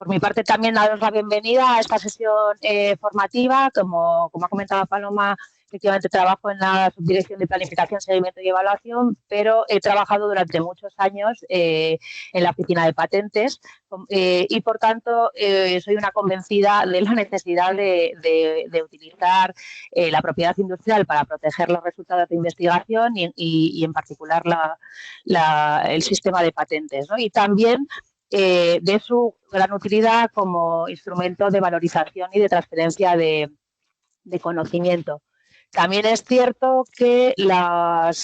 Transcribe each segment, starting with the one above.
Por mi parte, también daros la bienvenida a esta sesión formativa. Como ha comentado Paloma, efectivamente trabajo en la Subdirección de Planificación, Seguimiento y Evaluación, pero he trabajado durante muchos años en la Oficina de Patentes y, por tanto, soy una convencida de la necesidad de utilizar la propiedad industrial para proteger los resultados de investigación y en particular, el sistema de patentes, ¿no? Y también de su gran utilidad como instrumento de valorización y de transferencia de conocimiento. También es cierto que el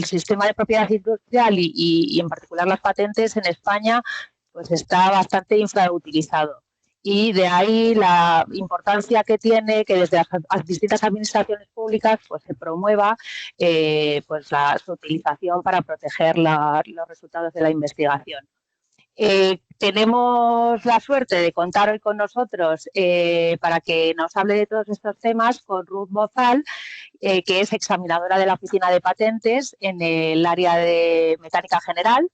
sistema de propiedad industrial y en particular las patentes en España pues está bastante infrautilizado. Y de ahí la importancia que tiene que desde las distintas administraciones públicas pues se promueva pues su utilización para proteger los resultados de la investigación. Tenemos la suerte de contar hoy con nosotros para que nos hable de todos estos temas con Ruth Bozal, que es examinadora de la Oficina de Patentes en el área de mecánica general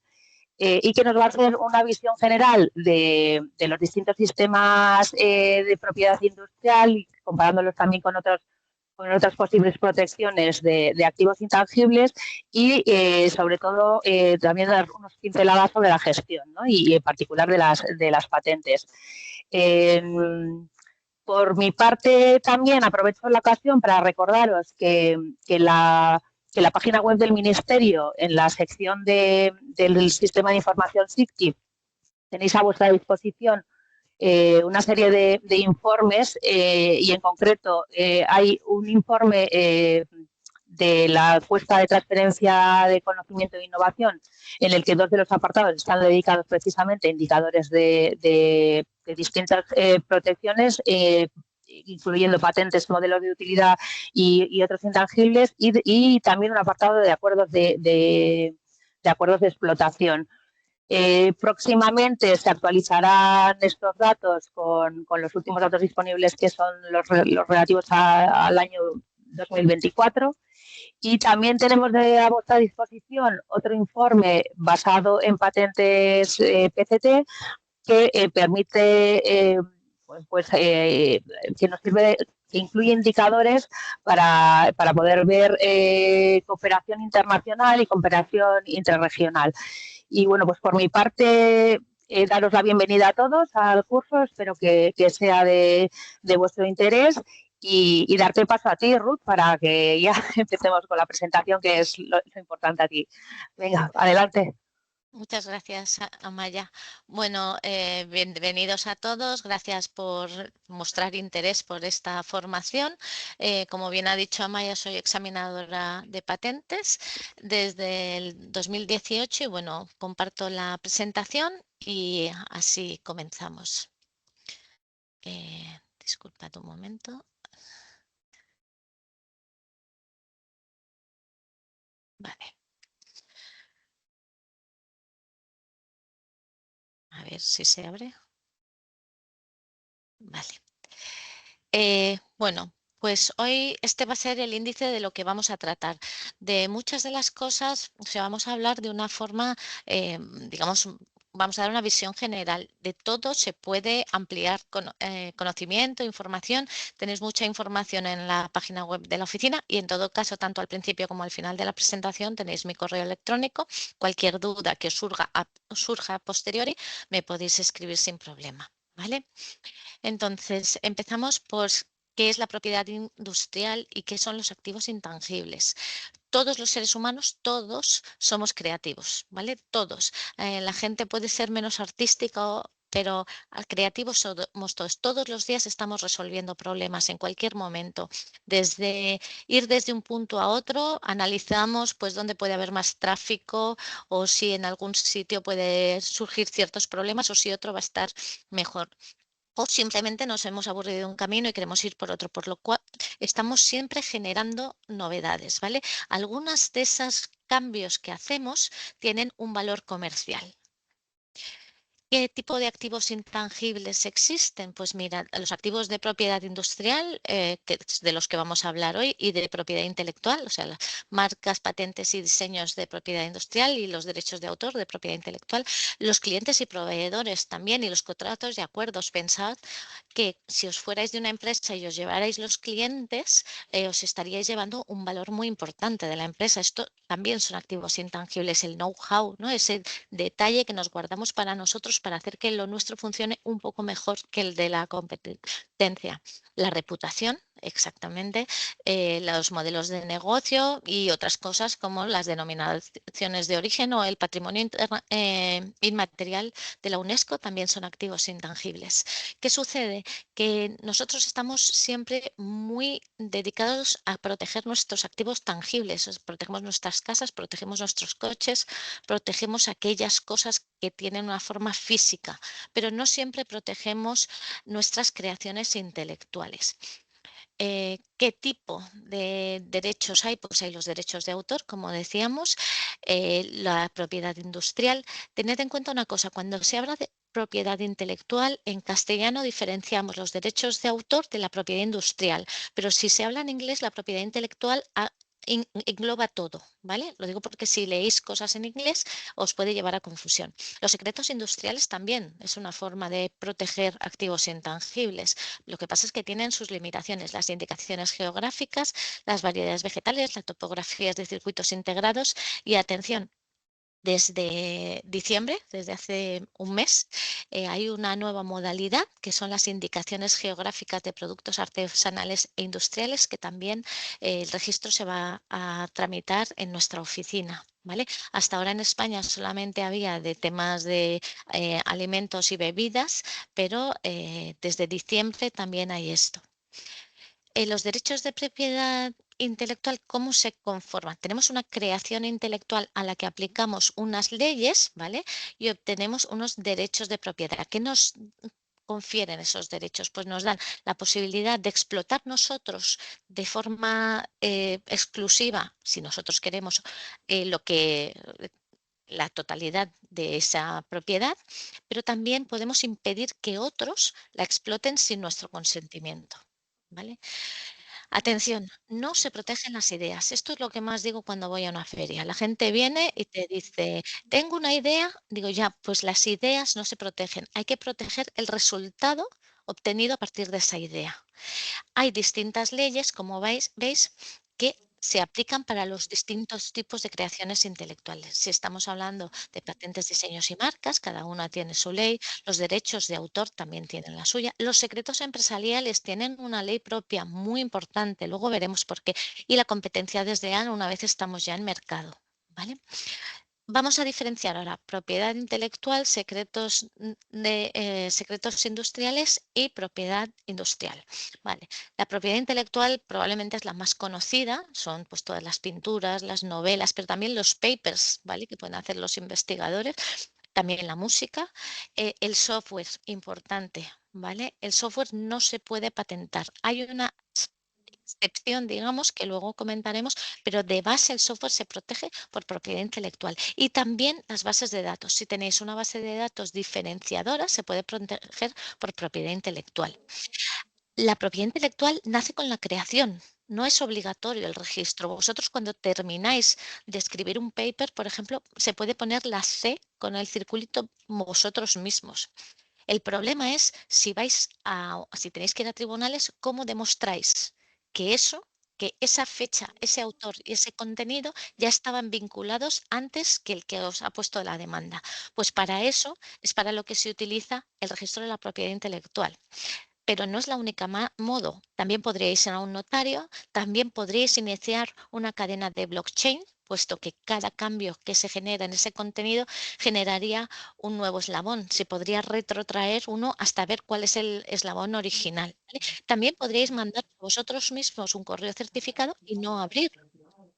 y que nos va a hacer una visión general de los distintos sistemas de propiedad industrial, comparándolos también con otras posibles protecciones de activos intangibles y, sobre todo, también dar unos pinceladas sobre la gestión, ¿no? Y en particular de las patentes. Por mi parte, también aprovecho la ocasión para recordaros que la página web del Ministerio, en la sección del Sistema de Información SICTIP, tenéis a vuestra disposición una serie de informes y, en concreto, hay un informe de la encuesta de transferencia de conocimiento e innovación en el que dos de los apartados están dedicados precisamente a indicadores de distintas protecciones, incluyendo patentes, modelos de utilidad y otros intangibles, y también un apartado de acuerdos de explotación. Próximamente se actualizarán estos datos con los últimos datos disponibles, que son los relativos al año 2024. Y también tenemos a vuestra disposición otro informe basado en patentes PCT que permite, que nos sirve, que incluye indicadores para poder ver cooperación internacional y cooperación interregional. Y, bueno, pues por mi parte, daros la bienvenida a todos al curso. Espero que sea de vuestro interés y darte paso a ti, Ruth, para que ya empecemos con la presentación, que es lo importante aquí. Venga, adelante. Muchas gracias, Amaya. Bueno, bienvenidos a todos. Gracias por mostrar interés por esta formación. Como bien ha dicho Amaya, soy examinadora de patentes desde el 2018 y, bueno, comparto la presentación y así comenzamos. Disculpad un momento. Vale. A ver si se abre. Vale. Bueno, pues hoy este va a ser el índice de lo que vamos a tratar. De muchas de las cosas, o sea, vamos a hablar de una forma, digamos, vamos a dar una visión general. De todo se puede ampliar conocimiento, información. Tenéis mucha información en la página web de la oficina y, en todo caso, tanto al principio como al final de la presentación tenéis mi correo electrónico. Cualquier duda que surja a posteriori me podéis escribir sin problema, ¿vale? Entonces, empezamos por qué es la propiedad industrial y qué son los activos intangibles. Todos los seres humanos, todos somos creativos, ¿vale? Todos. La gente puede ser menos artística, pero creativos somos todos. Todos los días estamos resolviendo problemas en cualquier momento. Desde ir desde un punto a otro, analizamos pues dónde puede haber más tráfico o si en algún sitio puede surgir ciertos problemas o si otro va a estar mejor. O simplemente nos hemos aburrido de un camino y queremos ir por otro, por lo cual estamos siempre generando novedades, ¿vale? Algunos de esos cambios que hacemos tienen un valor comercial. ¿Qué tipo de activos intangibles existen? Pues mira, los activos de propiedad industrial, que es de los que vamos a hablar hoy, y de propiedad intelectual, o sea, las marcas, patentes y diseños de propiedad industrial y los derechos de autor de propiedad intelectual, los clientes y proveedores también y los contratos y acuerdos. Pensad que si os fuerais de una empresa y os llevarais los clientes, os estaríais llevando un valor muy importante de la empresa. Esto también son activos intangibles, el know-how, ¿no? Ese detalle que nos guardamos para nosotros para hacer que lo nuestro funcione un poco mejor que el de la competencia. La reputación, exactamente, los modelos de negocio y otras cosas como las denominaciones de origen o el patrimonio inmaterial de la UNESCO también son activos intangibles. ¿Qué sucede? Que nosotros estamos siempre muy dedicados a proteger nuestros activos tangibles. Protegemos nuestras casas, protegemos nuestros coches, protegemos aquellas cosas que tienen una forma física, pero no siempre protegemos nuestras creaciones intelectuales. ¿Qué tipo de derechos hay? Pues hay los derechos de autor, como decíamos, la propiedad industrial. Tened en cuenta una cosa, cuando se habla de propiedad intelectual, en castellano diferenciamos los derechos de autor de la propiedad industrial, pero si se habla en inglés, la propiedad intelectual engloba todo, ¿vale? Lo digo porque si leéis cosas en inglés os puede llevar a confusión. Los secretos industriales también es una forma de proteger activos intangibles. Lo que pasa es que tienen sus limitaciones, las indicaciones geográficas, las variedades vegetales, las topografías de circuitos integrados y atención. Desde diciembre, desde hace un mes, hay una nueva modalidad que son las indicaciones geográficas de productos artesanales e industriales que también el registro se va a tramitar en nuestra oficina. ¿Vale? Hasta ahora en España solamente había de temas de alimentos y bebidas, pero desde diciembre también hay esto. Los derechos de propiedad intelectual, ¿cómo se conforman? Tenemos una creación intelectual a la que aplicamos unas leyes, ¿vale? Y obtenemos unos derechos de propiedad. ¿Qué nos confieren esos derechos? Pues nos dan la posibilidad de explotar nosotros de forma exclusiva, si nosotros queremos, la totalidad de esa propiedad, pero también podemos impedir que otros la exploten sin nuestro consentimiento. ¿Vale? Atención, no se protegen las ideas. Esto es lo que más digo cuando voy a una feria. La gente viene y te dice, tengo una idea. Digo, ya, pues las ideas no se protegen. Hay que proteger el resultado obtenido a partir de esa idea. Hay distintas leyes, como veis, que se aplican para los distintos tipos de creaciones intelectuales. Si estamos hablando de patentes, diseños y marcas, cada una tiene su ley. Los derechos de autor también tienen la suya. Los secretos empresariales tienen una ley propia muy importante. Luego veremos por qué. Y la competencia desleal una vez estamos ya en mercado. ¿Vale? Vamos a diferenciar ahora propiedad intelectual, secretos industriales y propiedad industrial. Vale. La propiedad intelectual probablemente es la más conocida, son pues todas las pinturas, las novelas, pero también los papers, ¿vale? Que pueden hacer los investigadores, también la música, el software, importante, ¿vale? El software no se puede patentar. Hay una excepción, digamos, que luego comentaremos, pero de base el software se protege por propiedad intelectual. Y también las bases de datos. Si tenéis una base de datos diferenciadora, se puede proteger por propiedad intelectual. La propiedad intelectual nace con la creación. No es obligatorio el registro. Vosotros cuando termináis de escribir un paper, por ejemplo, se puede poner la C con el circulito vosotros mismos. El problema es si tenéis que ir a tribunales, ¿cómo demostráis que esa fecha, ese autor y ese contenido ya estaban vinculados antes que el que os ha puesto la demanda? Pues para eso es para lo que se utiliza el registro de la propiedad intelectual. Pero no es la única modo. También podríais ir a un notario, también podríais iniciar una cadena de blockchain, puesto que cada cambio que se genera en ese contenido generaría un nuevo eslabón. Se podría retrotraer uno hasta ver cuál es el eslabón original. ¿Vale? También podríais mandar vosotros mismos un correo certificado y no abrirlo.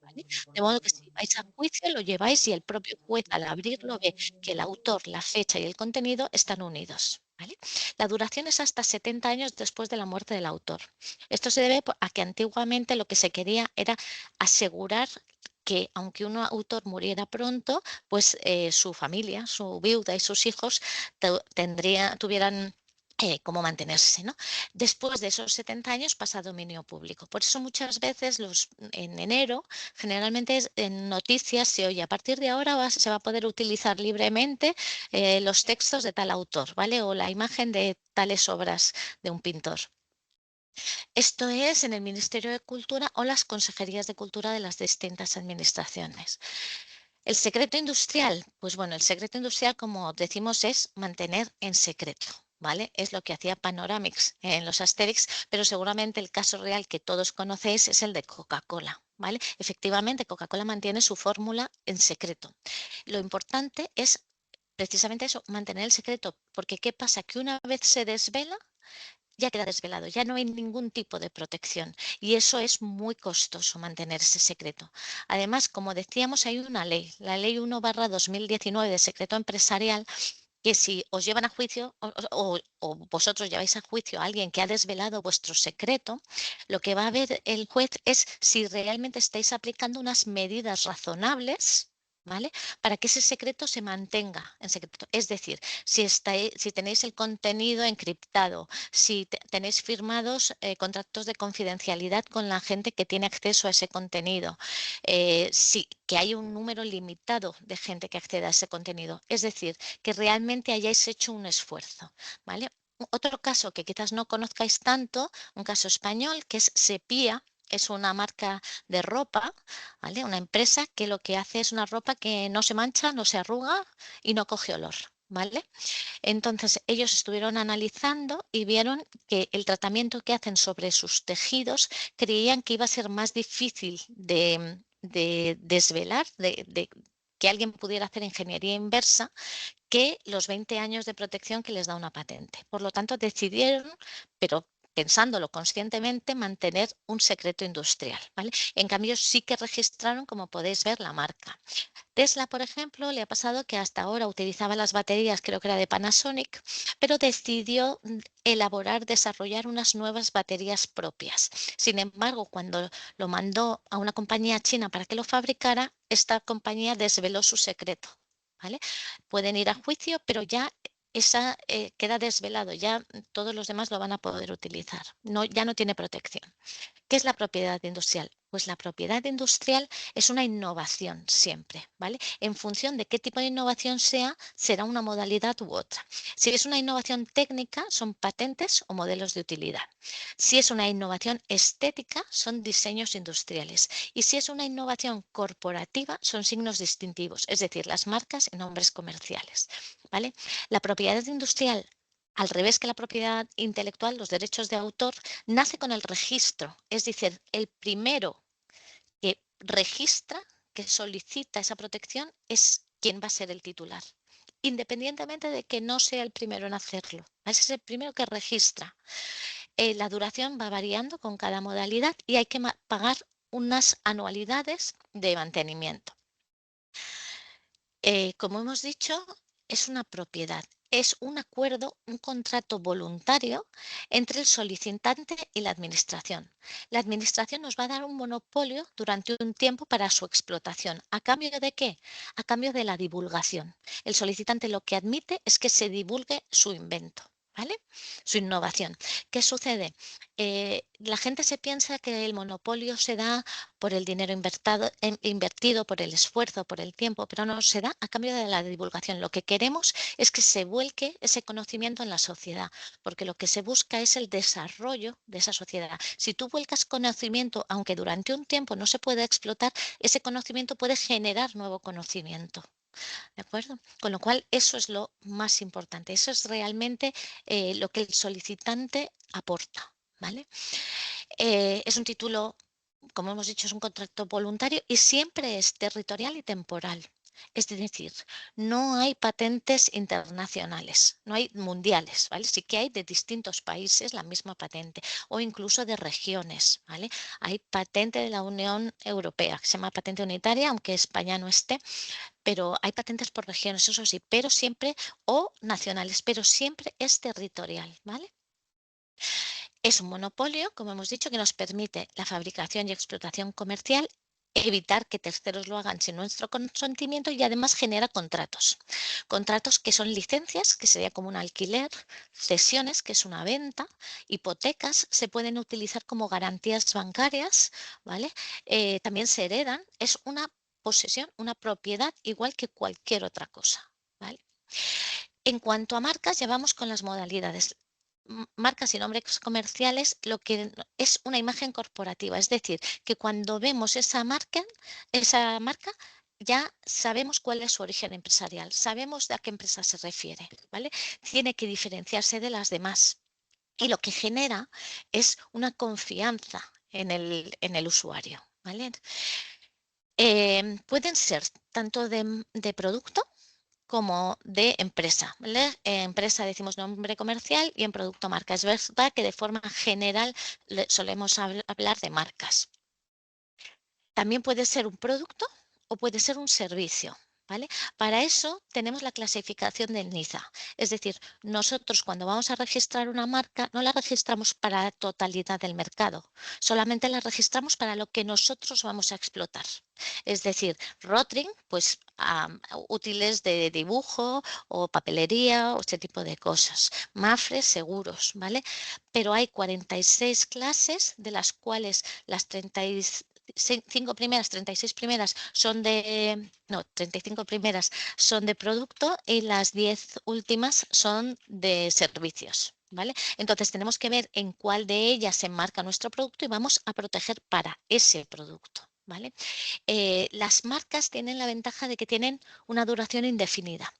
¿Vale? De modo que si vais a juicio lo lleváis y el propio juez al abrirlo ve que el autor, la fecha y el contenido están unidos. ¿Vale? La duración es hasta 70 años después de la muerte del autor. Esto se debe a que antiguamente lo que se quería era asegurar que aunque un autor muriera pronto, pues su familia, su viuda y sus hijos tuvieran cómo mantenerse, ¿no? Después de esos 70 años pasa a dominio público. Por eso muchas veces en enero, generalmente en noticias se oye, a partir de ahora se va a poder utilizar libremente los textos de tal autor, ¿vale? O la imagen de tales obras de un pintor. Esto es en el Ministerio de Cultura o las consejerías de cultura de las distintas administraciones. El secreto industrial, pues bueno, el secreto industrial, como decimos, es mantener en secreto, ¿vale? Es lo que hacía Panoramix en los Asterix, pero seguramente el caso real que todos conocéis es el de Coca-Cola, ¿vale? Efectivamente, Coca-Cola mantiene su fórmula en secreto. Lo importante es precisamente eso, mantener el secreto, porque ¿qué pasa? Que una vez se desvela, ya queda desvelado, ya no hay ningún tipo de protección y eso es muy costoso mantener ese secreto. Además, como decíamos, hay una ley, la ley 1/2019 de secreto empresarial, que si os llevan a juicio o vosotros lleváis a juicio a alguien que ha desvelado vuestro secreto, lo que va a ver el juez es si realmente estáis aplicando unas medidas razonables, ¿vale? Para que ese secreto se mantenga en secreto. Es decir, si tenéis el contenido encriptado, si tenéis firmados contratos de confidencialidad con la gente que tiene acceso a ese contenido, que hay un número limitado de gente que acceda a ese contenido. Es decir, que realmente hayáis hecho un esfuerzo, ¿vale? Otro caso que quizás no conozcáis tanto, un caso español, que es Sepia. Es una marca de ropa, ¿vale? Una empresa que lo que hace es una ropa que no se mancha, no se arruga y no coge olor, ¿vale? Entonces, ellos estuvieron analizando y vieron que el tratamiento que hacen sobre sus tejidos creían que iba a ser más difícil de desvelar, que alguien pudiera hacer ingeniería inversa que los 20 años de protección que les da una patente. Por lo tanto, decidieron, pero pensándolo conscientemente, mantener un secreto industrial, ¿vale? En cambio, sí que registraron, como podéis ver, la marca. Tesla, por ejemplo, le ha pasado que hasta ahora utilizaba las baterías, creo que era de Panasonic, pero decidió desarrollar unas nuevas baterías propias. Sin embargo, cuando lo mandó a una compañía china para que lo fabricara, esta compañía desveló su secreto, ¿vale? Pueden ir a juicio, pero ya esa queda desvelado, ya todos los demás lo van a poder utilizar. No, ya no tiene protección. ¿Qué es la propiedad industrial? Pues la propiedad industrial es una innovación siempre, ¿vale? En función de qué tipo de innovación sea, será una modalidad u otra. Si es una innovación técnica, son patentes o modelos de utilidad. Si es una innovación estética, son diseños industriales. Y si es una innovación corporativa, son signos distintivos, es decir, las marcas y nombres comerciales, ¿vale? La propiedad industrial, al revés que la propiedad intelectual, los derechos de autor, nace con el registro, es decir, el primero que registra, que solicita esa protección, es quien va a ser el titular, independientemente de que no sea el primero en hacerlo. Ese es el primero que registra. La duración va variando con cada modalidad y hay que pagar unas anualidades de mantenimiento. Como hemos dicho, es una propiedad, es un acuerdo, un contrato voluntario entre el solicitante y la administración. La administración nos va a dar un monopolio durante un tiempo para su explotación. ¿A cambio de qué? A cambio de la divulgación. El solicitante lo que admite es que se divulgue su invento, ¿vale? Su innovación. ¿Qué sucede? La gente se piensa que el monopolio se da por el dinero invertido, por el esfuerzo, por el tiempo, pero no se da a cambio de la divulgación. Lo que queremos es que se vuelque ese conocimiento en la sociedad, porque lo que se busca es el desarrollo de esa sociedad. Si tú vuelcas conocimiento, aunque durante un tiempo no se pueda explotar, ese conocimiento puede generar nuevo conocimiento. ¿De acuerdo? Con lo cual, eso es lo más importante. Eso es realmente lo que el solicitante aporta, ¿vale? Es un título, como hemos dicho, es un contrato voluntario y siempre es territorial y temporal. Es decir, no hay patentes internacionales, no hay mundiales, ¿vale? Sí que hay de distintos países la misma patente o incluso de regiones, ¿vale? Hay patente de la Unión Europea, que se llama patente unitaria, aunque España no esté, pero hay patentes por regiones, eso sí, pero siempre, o nacionales, pero siempre es territorial, ¿vale? Es un monopolio, como hemos dicho, que nos permite la fabricación y explotación comercial evitar que terceros lo hagan sin nuestro consentimiento y además genera contratos. Contratos que son licencias, que sería como un alquiler, cesiones, que es una venta, hipotecas, se pueden utilizar como garantías bancarias, ¿vale? También se heredan, es una posesión, una propiedad, igual que cualquier otra cosa, ¿vale? En cuanto a marcas, ya vamos con las modalidades. Marcas y nombres comerciales, lo que es una imagen corporativa, es decir, que cuando vemos esa marca ya sabemos cuál es su origen empresarial, sabemos de a qué empresa se refiere, ¿vale? Tiene que diferenciarse de las demás y lo que genera es una confianza en el usuario, ¿vale? Pueden ser tanto de producto como de empresa, ¿vale? Empresa decimos nombre comercial y en producto marca. Es verdad que de forma general solemos hablar de marcas. También puede ser un producto o puede ser un servicio, ¿vale? Para eso tenemos la clasificación del NIZA. Es decir, nosotros cuando vamos a registrar una marca no la registramos para la totalidad del mercado, solamente la registramos para lo que nosotros vamos a explotar. Es decir, Rotring, pues útiles de dibujo o papelería o este tipo de cosas. Mafre, seguros, ¿vale? Pero hay 46 clases, de las cuales las 35 primeras, 36 primeras son de, no, 35 primeras son de producto y las 10 últimas son de servicios, ¿vale? Entonces tenemos que ver en cuál de ellas se enmarca nuestro producto y vamos a proteger para ese producto, ¿vale? Las marcas tienen la ventaja de que tienen una duración indefinida.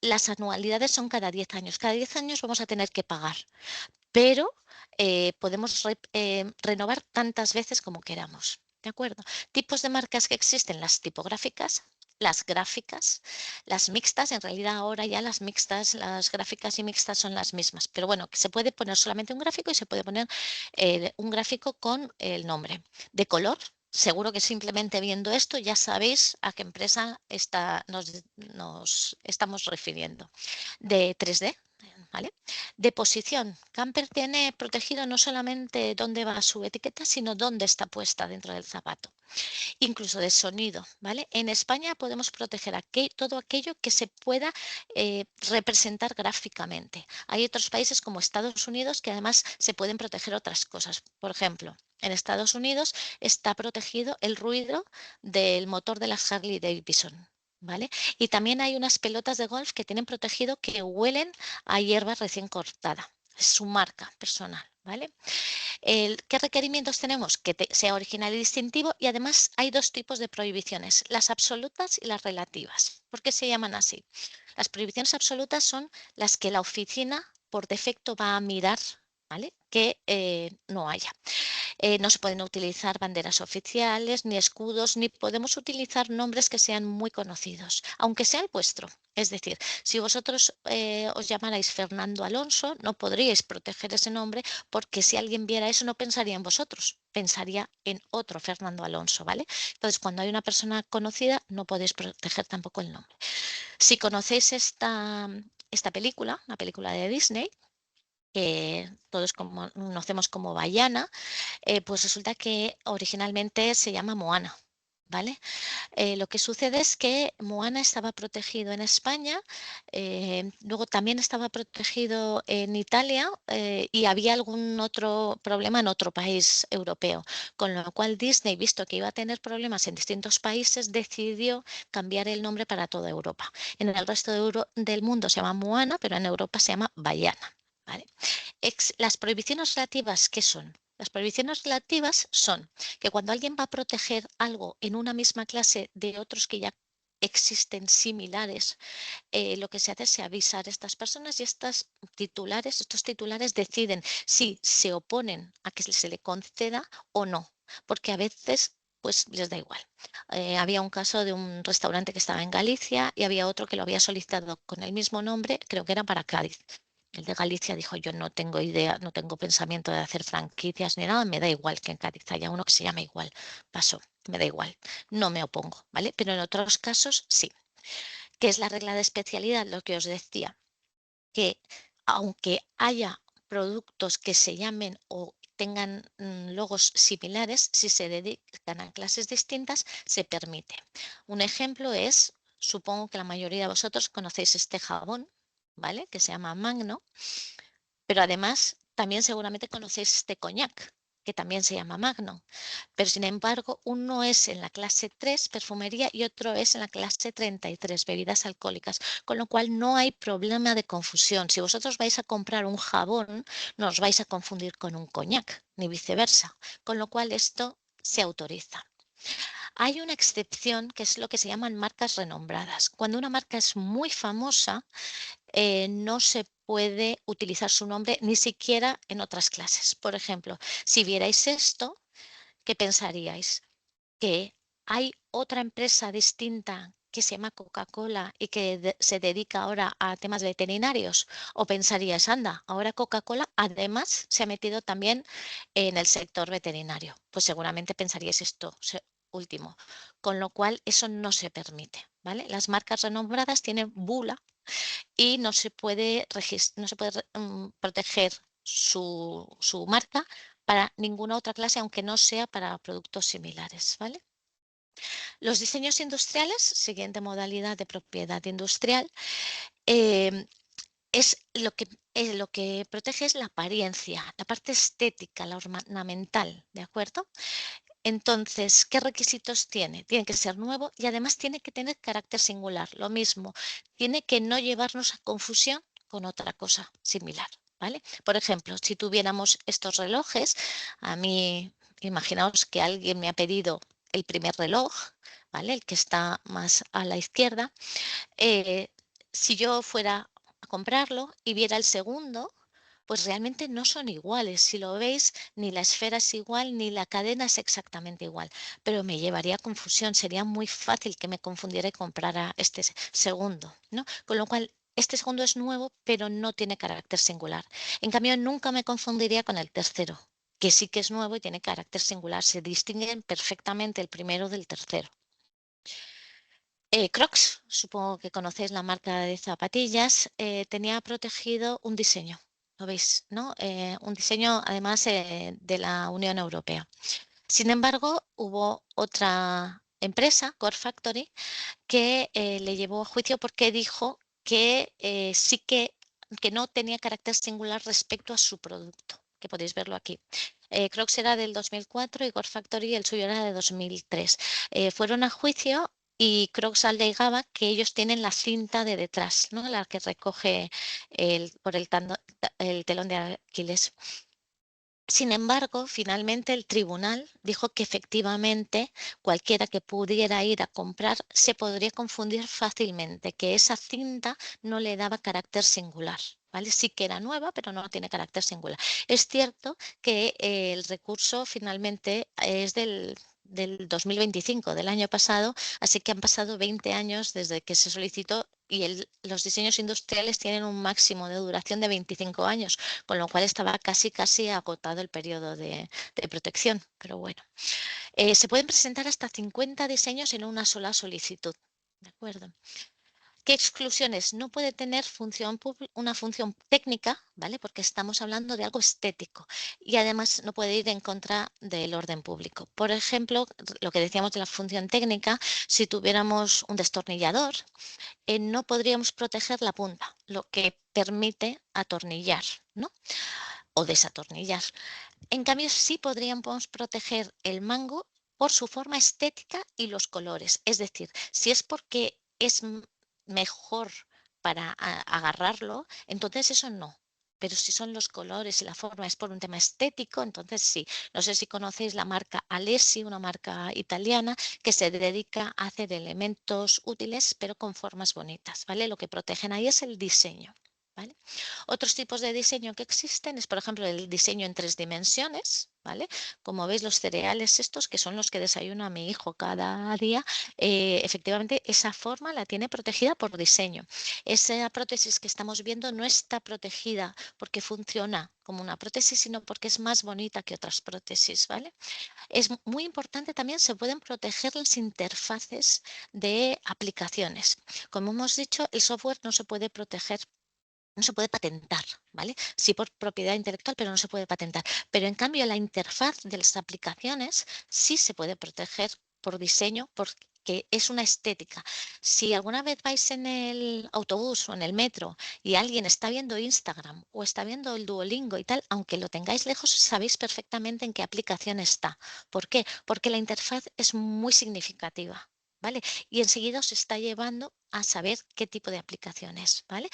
Las anualidades son cada 10 años. Cada 10 años vamos a tener que pagar, pero podemos renovar tantas veces como queramos. ¿De acuerdo? Tipos de marcas que existen, las tipográficas, las gráficas, las mixtas. En realidad ahora ya las mixtas, las gráficas y mixtas son las mismas. Pero bueno, que se puede poner solamente un gráfico y se puede poner un gráfico con el nombre. De color, seguro que simplemente viendo esto ya sabéis a qué empresa nos estamos refiriendo. De 3D. ¿Vale? De posición, Camper tiene protegido no solamente dónde va su etiqueta, sino dónde está puesta dentro del zapato. Incluso de sonido, ¿vale? En España podemos proteger todo aquello que se pueda representar gráficamente. Hay otros países como Estados Unidos que además se pueden proteger otras cosas. Por ejemplo, en Estados Unidos está protegido el ruido del motor de las Harley Davidson. ¿Vale? Y también hay unas pelotas de golf que tienen protegido que huelen a hierba recién cortada. Es su marca personal, ¿vale? ¿Qué requerimientos tenemos? Que sea original y distintivo, y además hay dos tipos de prohibiciones, las absolutas y las relativas. ¿Por qué se llaman así? Las prohibiciones absolutas son las que la oficina por defecto va a mirar, ¿vale? Que no haya. No se pueden utilizar banderas oficiales, ni escudos, ni podemos utilizar nombres que sean muy conocidos, aunque sea el vuestro. Es decir, si vosotros os llamarais Fernando Alonso, no podríais proteger ese nombre porque si alguien viera eso no pensaría en vosotros, pensaría en otro Fernando Alonso, ¿vale? Entonces, cuando hay una persona conocida, no podéis proteger tampoco el nombre. Si conocéis esta película, una película de Disney, que todos conocemos como Vaiana, pues resulta que originalmente se llama Moana, ¿vale? Lo que sucede es que Moana estaba protegido en España, luego también estaba protegido en Italia y había algún otro problema en otro país europeo, con lo cual Disney, visto que iba a tener problemas en distintos países, decidió cambiar el nombre para toda Europa. En el resto del mundo se llama Moana, pero en Europa se llama Vaiana, ¿vale? Las prohibiciones relativas, ¿qué son? Las prohibiciones relativas son que cuando alguien va a proteger algo en una misma clase de otros que ya existen similares, lo que se hace es avisar a estas personas y estos titulares deciden si se oponen a que se le conceda o no, porque a veces pues les da igual. Había un caso de un restaurante que estaba en Galicia y había otro que lo había solicitado con el mismo nombre, creo que era para Cádiz. El de Galicia dijo, yo no tengo idea, no tengo pensamiento de hacer franquicias ni nada, me da igual que en Cádiz haya uno que se llame igual. Pasó, me da igual, no me opongo, ¿vale? Pero en otros casos sí. ¿Qué es la regla de especialidad? Lo que os decía, que aunque haya productos que se llamen o tengan logos similares, si se dedican a clases distintas, se permite. Un ejemplo es, supongo que la mayoría de vosotros conocéis este jabón, ¿vale? Que se llama Magno, pero además también seguramente conocéis este coñac, que también se llama Magno. Pero sin embargo, uno es en la clase 3, perfumería, y otro es en la clase 33, bebidas alcohólicas, con lo cual no hay problema de confusión. Si vosotros vais a comprar un jabón, no os vais a confundir con un coñac, ni viceversa, con lo cual esto se autoriza. Hay una excepción que es lo que se llaman marcas renombradas. Cuando una marca es muy famosa, no se puede utilizar su nombre ni siquiera en otras clases. Por ejemplo, si vierais esto, ¿qué pensaríais? ¿Que hay otra empresa distinta que se llama Coca-Cola y que se dedica ahora a temas veterinarios? ¿O pensaríais, anda, ahora Coca-Cola además se ha metido también en el sector veterinario? Pues seguramente pensaríais esto último, con lo cual eso no se permite, ¿vale? Las marcas renombradas tienen bula y no se puede proteger su marca para ninguna otra clase, aunque no sea para productos similares, ¿vale? Los diseños industriales, siguiente modalidad de propiedad industrial, es lo que protege es la apariencia, la parte estética, la ornamental, ¿de acuerdo? Entonces, ¿qué requisitos tiene? Tiene que ser nuevo y además tiene que tener carácter singular. Lo mismo, tiene que no llevarnos a confusión con otra cosa similar, ¿vale? Por ejemplo, si tuviéramos estos relojes, a mí, imaginaos que alguien me ha pedido el primer reloj, ¿vale? El que está más a la izquierda. Si yo fuera a comprarlo y viera el segundo, pues realmente no son iguales. Si lo veis, ni la esfera es igual, ni la cadena es exactamente igual, pero me llevaría a confusión. Sería muy fácil que me confundiera y comprara este segundo, ¿no? Con lo cual, este segundo es nuevo, pero no tiene carácter singular. En cambio, nunca me confundiría con el tercero, que sí que es nuevo y tiene carácter singular. Se distinguen perfectamente el primero del tercero. Crocs, supongo que conocéis la marca de zapatillas, tenía protegido un diseño, ¿lo veis? ¿No? Un diseño además de la Unión Europea. Sin embargo, hubo otra empresa, Core Factory, que le llevó a juicio porque dijo que sí que no tenía carácter singular respecto a su producto, que podéis verlo aquí. Crocs era del 2004 y Core Factory el suyo era de 2003. Fueron a juicio y Crocs alegaba que ellos tienen la cinta de detrás, ¿no? La que recoge por el telón de Aquiles. Sin embargo, finalmente el tribunal dijo que efectivamente cualquiera que pudiera ir a comprar se podría confundir fácilmente, que esa cinta no le daba carácter singular. ¿Vale? Sí que era nueva, pero no tiene carácter singular. Es cierto que el recurso finalmente es del 2025, del año pasado, así que han pasado 20 años desde que se solicitó y los diseños industriales tienen un máximo de duración de 25 años, con lo cual estaba casi agotado el periodo de protección. Pero bueno, se pueden presentar hasta 50 diseños en una sola solicitud. ¿De acuerdo? ¿Qué exclusiones? No puede tener una función técnica, ¿vale? Porque estamos hablando de algo estético y además no puede ir en contra del orden público. Por ejemplo, lo que decíamos de la función técnica, si tuviéramos un destornillador, no podríamos proteger la punta, lo que permite atornillar, ¿no? O desatornillar. En cambio, sí podríamos proteger el mango por su forma estética y los colores. Es decir, si es porque es mejor para agarrarlo, entonces eso no. Pero si son los colores y la forma es por un tema estético, entonces sí. No sé si conocéis la marca Alessi, una marca italiana que se dedica a hacer elementos útiles pero con formas bonitas, ¿vale? Lo que protegen ahí es el diseño. ¿Vale? Otros tipos de diseño que existen es, por ejemplo, el diseño en 3 dimensiones, ¿vale? Como veis, los cereales estos, que son los que desayuna mi hijo cada día, efectivamente esa forma la tiene protegida por diseño. Esa prótesis que estamos viendo no está protegida porque funciona como una prótesis, sino porque es más bonita que otras prótesis, ¿vale? Es muy importante también, se pueden proteger las interfaces de aplicaciones. Como hemos dicho, el software no se puede proteger no se puede patentar, ¿vale? Sí por propiedad intelectual, pero no se puede patentar. Pero en cambio la interfaz de las aplicaciones sí se puede proteger por diseño, porque es una estética. Si alguna vez vais en el autobús o en el metro y alguien está viendo Instagram o está viendo el Duolingo y tal, aunque lo tengáis lejos, sabéis perfectamente en qué aplicación está. ¿Por qué? Porque la interfaz es muy significativa, ¿vale? Y enseguida os está llevando a saber qué tipo de aplicación es, ¿vale?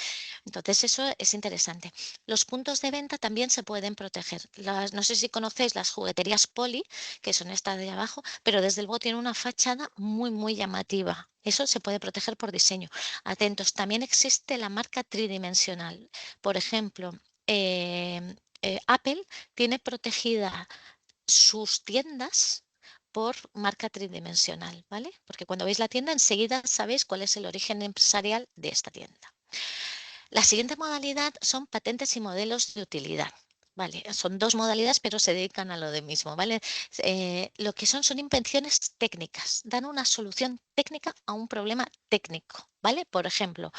Entonces, eso es interesante. Los puntos de venta también se pueden proteger. No sé si conocéis las jugueterías Poli, que son estas de abajo, pero desde luego tienen una fachada muy, muy llamativa. Eso se puede proteger por diseño. Atentos, también existe la marca tridimensional. Por ejemplo, Apple tiene protegida sus tiendas por marca tridimensional, ¿vale? Porque cuando veis la tienda enseguida sabéis cuál es el origen empresarial de esta tienda. La siguiente modalidad son patentes y modelos de utilidad. Vale, son dos modalidades, pero se dedican a lo de mismo, ¿vale? Lo que son invenciones técnicas, dan una solución técnica a un problema técnico, ¿vale? Por ejemplo,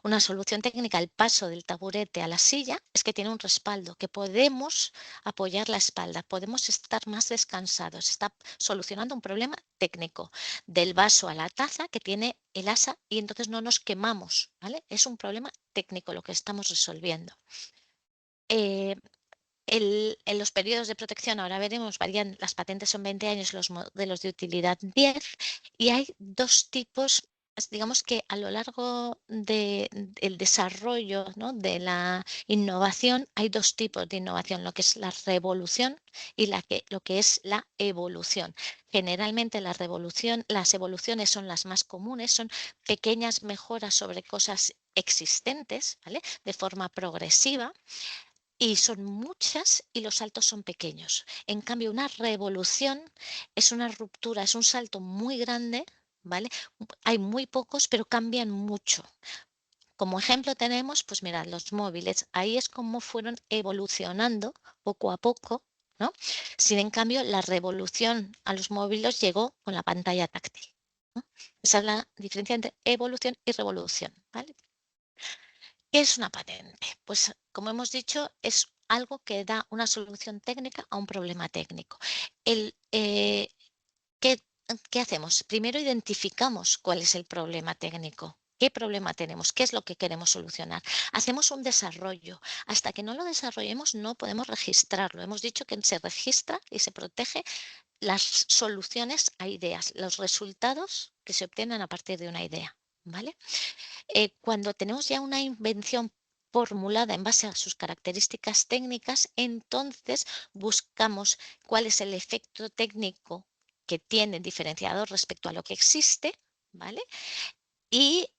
una solución técnica al paso del taburete a la silla es que tiene un respaldo, que podemos apoyar la espalda, podemos estar más descansados, está solucionando un problema técnico. Del vaso a la taza que tiene el asa y entonces no nos quemamos, ¿vale? Es un problema técnico lo que estamos resolviendo. En los periodos de protección, ahora veremos, varían, las patentes son 20 años, los modelos de utilidad 10, y hay dos tipos, digamos que a lo largo del desarrollo, ¿no?, de la innovación, hay dos tipos de innovación, lo que es la revolución y lo que es la evolución. Generalmente las evoluciones son las más comunes, son pequeñas mejoras sobre cosas existentes, ¿vale?, de forma progresiva. Y son muchas y los saltos son pequeños. En cambio, una revolución es una ruptura, es un salto muy grande, ¿vale? Hay muy pocos, pero cambian mucho. Como ejemplo tenemos, pues mirad, los móviles. Ahí es como fueron evolucionando poco a poco, ¿no? Sin en cambio, la revolución a los móviles llegó con la pantalla táctil, ¿no? Esa es la diferencia entre evolución y revolución, ¿vale? ¿Qué es una patente? Pues, como hemos dicho, es algo que da una solución técnica a un problema técnico. El, ¿qué, qué hacemos? Primero identificamos cuál es el problema técnico. ¿Qué problema tenemos? ¿Qué es lo que queremos solucionar? Hacemos un desarrollo. Hasta que no lo desarrollemos no podemos registrarlo. Hemos dicho que se registra y se protege las soluciones a ideas, los resultados que se obtienen a partir de una idea, ¿vale? Cuando tenemos ya una invención formulada en base a sus características técnicas, entonces buscamos cuál es el efecto técnico que tiene diferenciador respecto a lo que existe, ¿vale? Y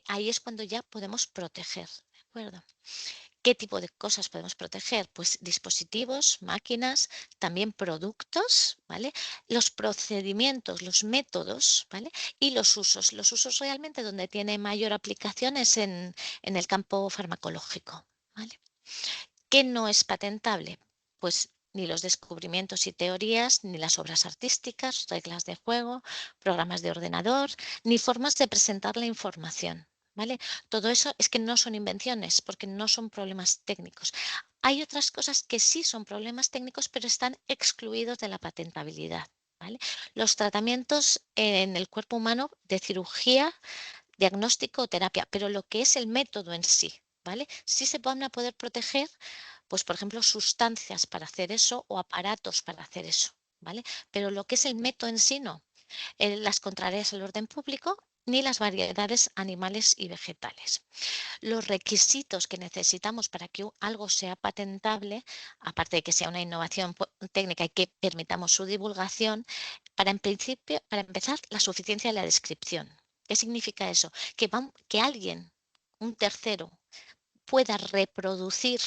ahí es cuando ya podemos proteger, ¿de acuerdo? ¿Qué tipo de cosas podemos proteger? Pues dispositivos, máquinas, también productos, ¿vale? Los procedimientos, los métodos, ¿vale? Y los usos. Los usos realmente donde tiene mayor aplicación es en el campo farmacológico, ¿vale? ¿Qué no es patentable? Pues ni los descubrimientos y teorías, ni las obras artísticas, reglas de juego, programas de ordenador, ni formas de presentar la información, ¿vale? Todo eso es que no son invenciones, porque no son problemas técnicos. Hay otras cosas que sí son problemas técnicos, pero están excluidos de la patentabilidad, ¿vale? Los tratamientos en el cuerpo humano de cirugía, diagnóstico o terapia, pero lo que es el método en sí, ¿vale? Sí se van a poder proteger, pues por ejemplo, sustancias para hacer eso o aparatos para hacer eso, ¿vale? Pero lo que es el método en sí no. Las contrarias al orden público ni las variedades animales y vegetales. Los requisitos que necesitamos para que algo sea patentable, aparte de que sea una innovación técnica y que permitamos su divulgación, en principio, para empezar, la suficiencia de la descripción. ¿Qué significa eso? Que alguien, un tercero, pueda reproducir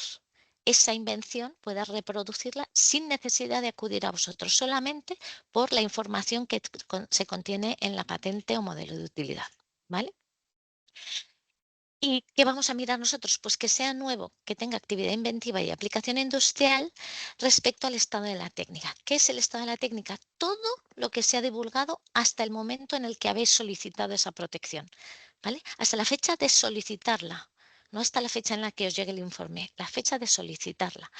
esa invención, pueda reproducirla sin necesidad de acudir a vosotros, solamente por la información que se contiene en la patente o modelo de utilidad, ¿vale? ¿Y qué vamos a mirar nosotros? Pues que sea nuevo, que tenga actividad inventiva y aplicación industrial respecto al estado de la técnica. ¿Qué es el estado de la técnica? Todo lo que se ha divulgado hasta el momento en el que habéis solicitado esa protección, ¿vale? Hasta la fecha de solicitarla. no hasta la fecha en la que os llegue el informe, la fecha de solicitarla.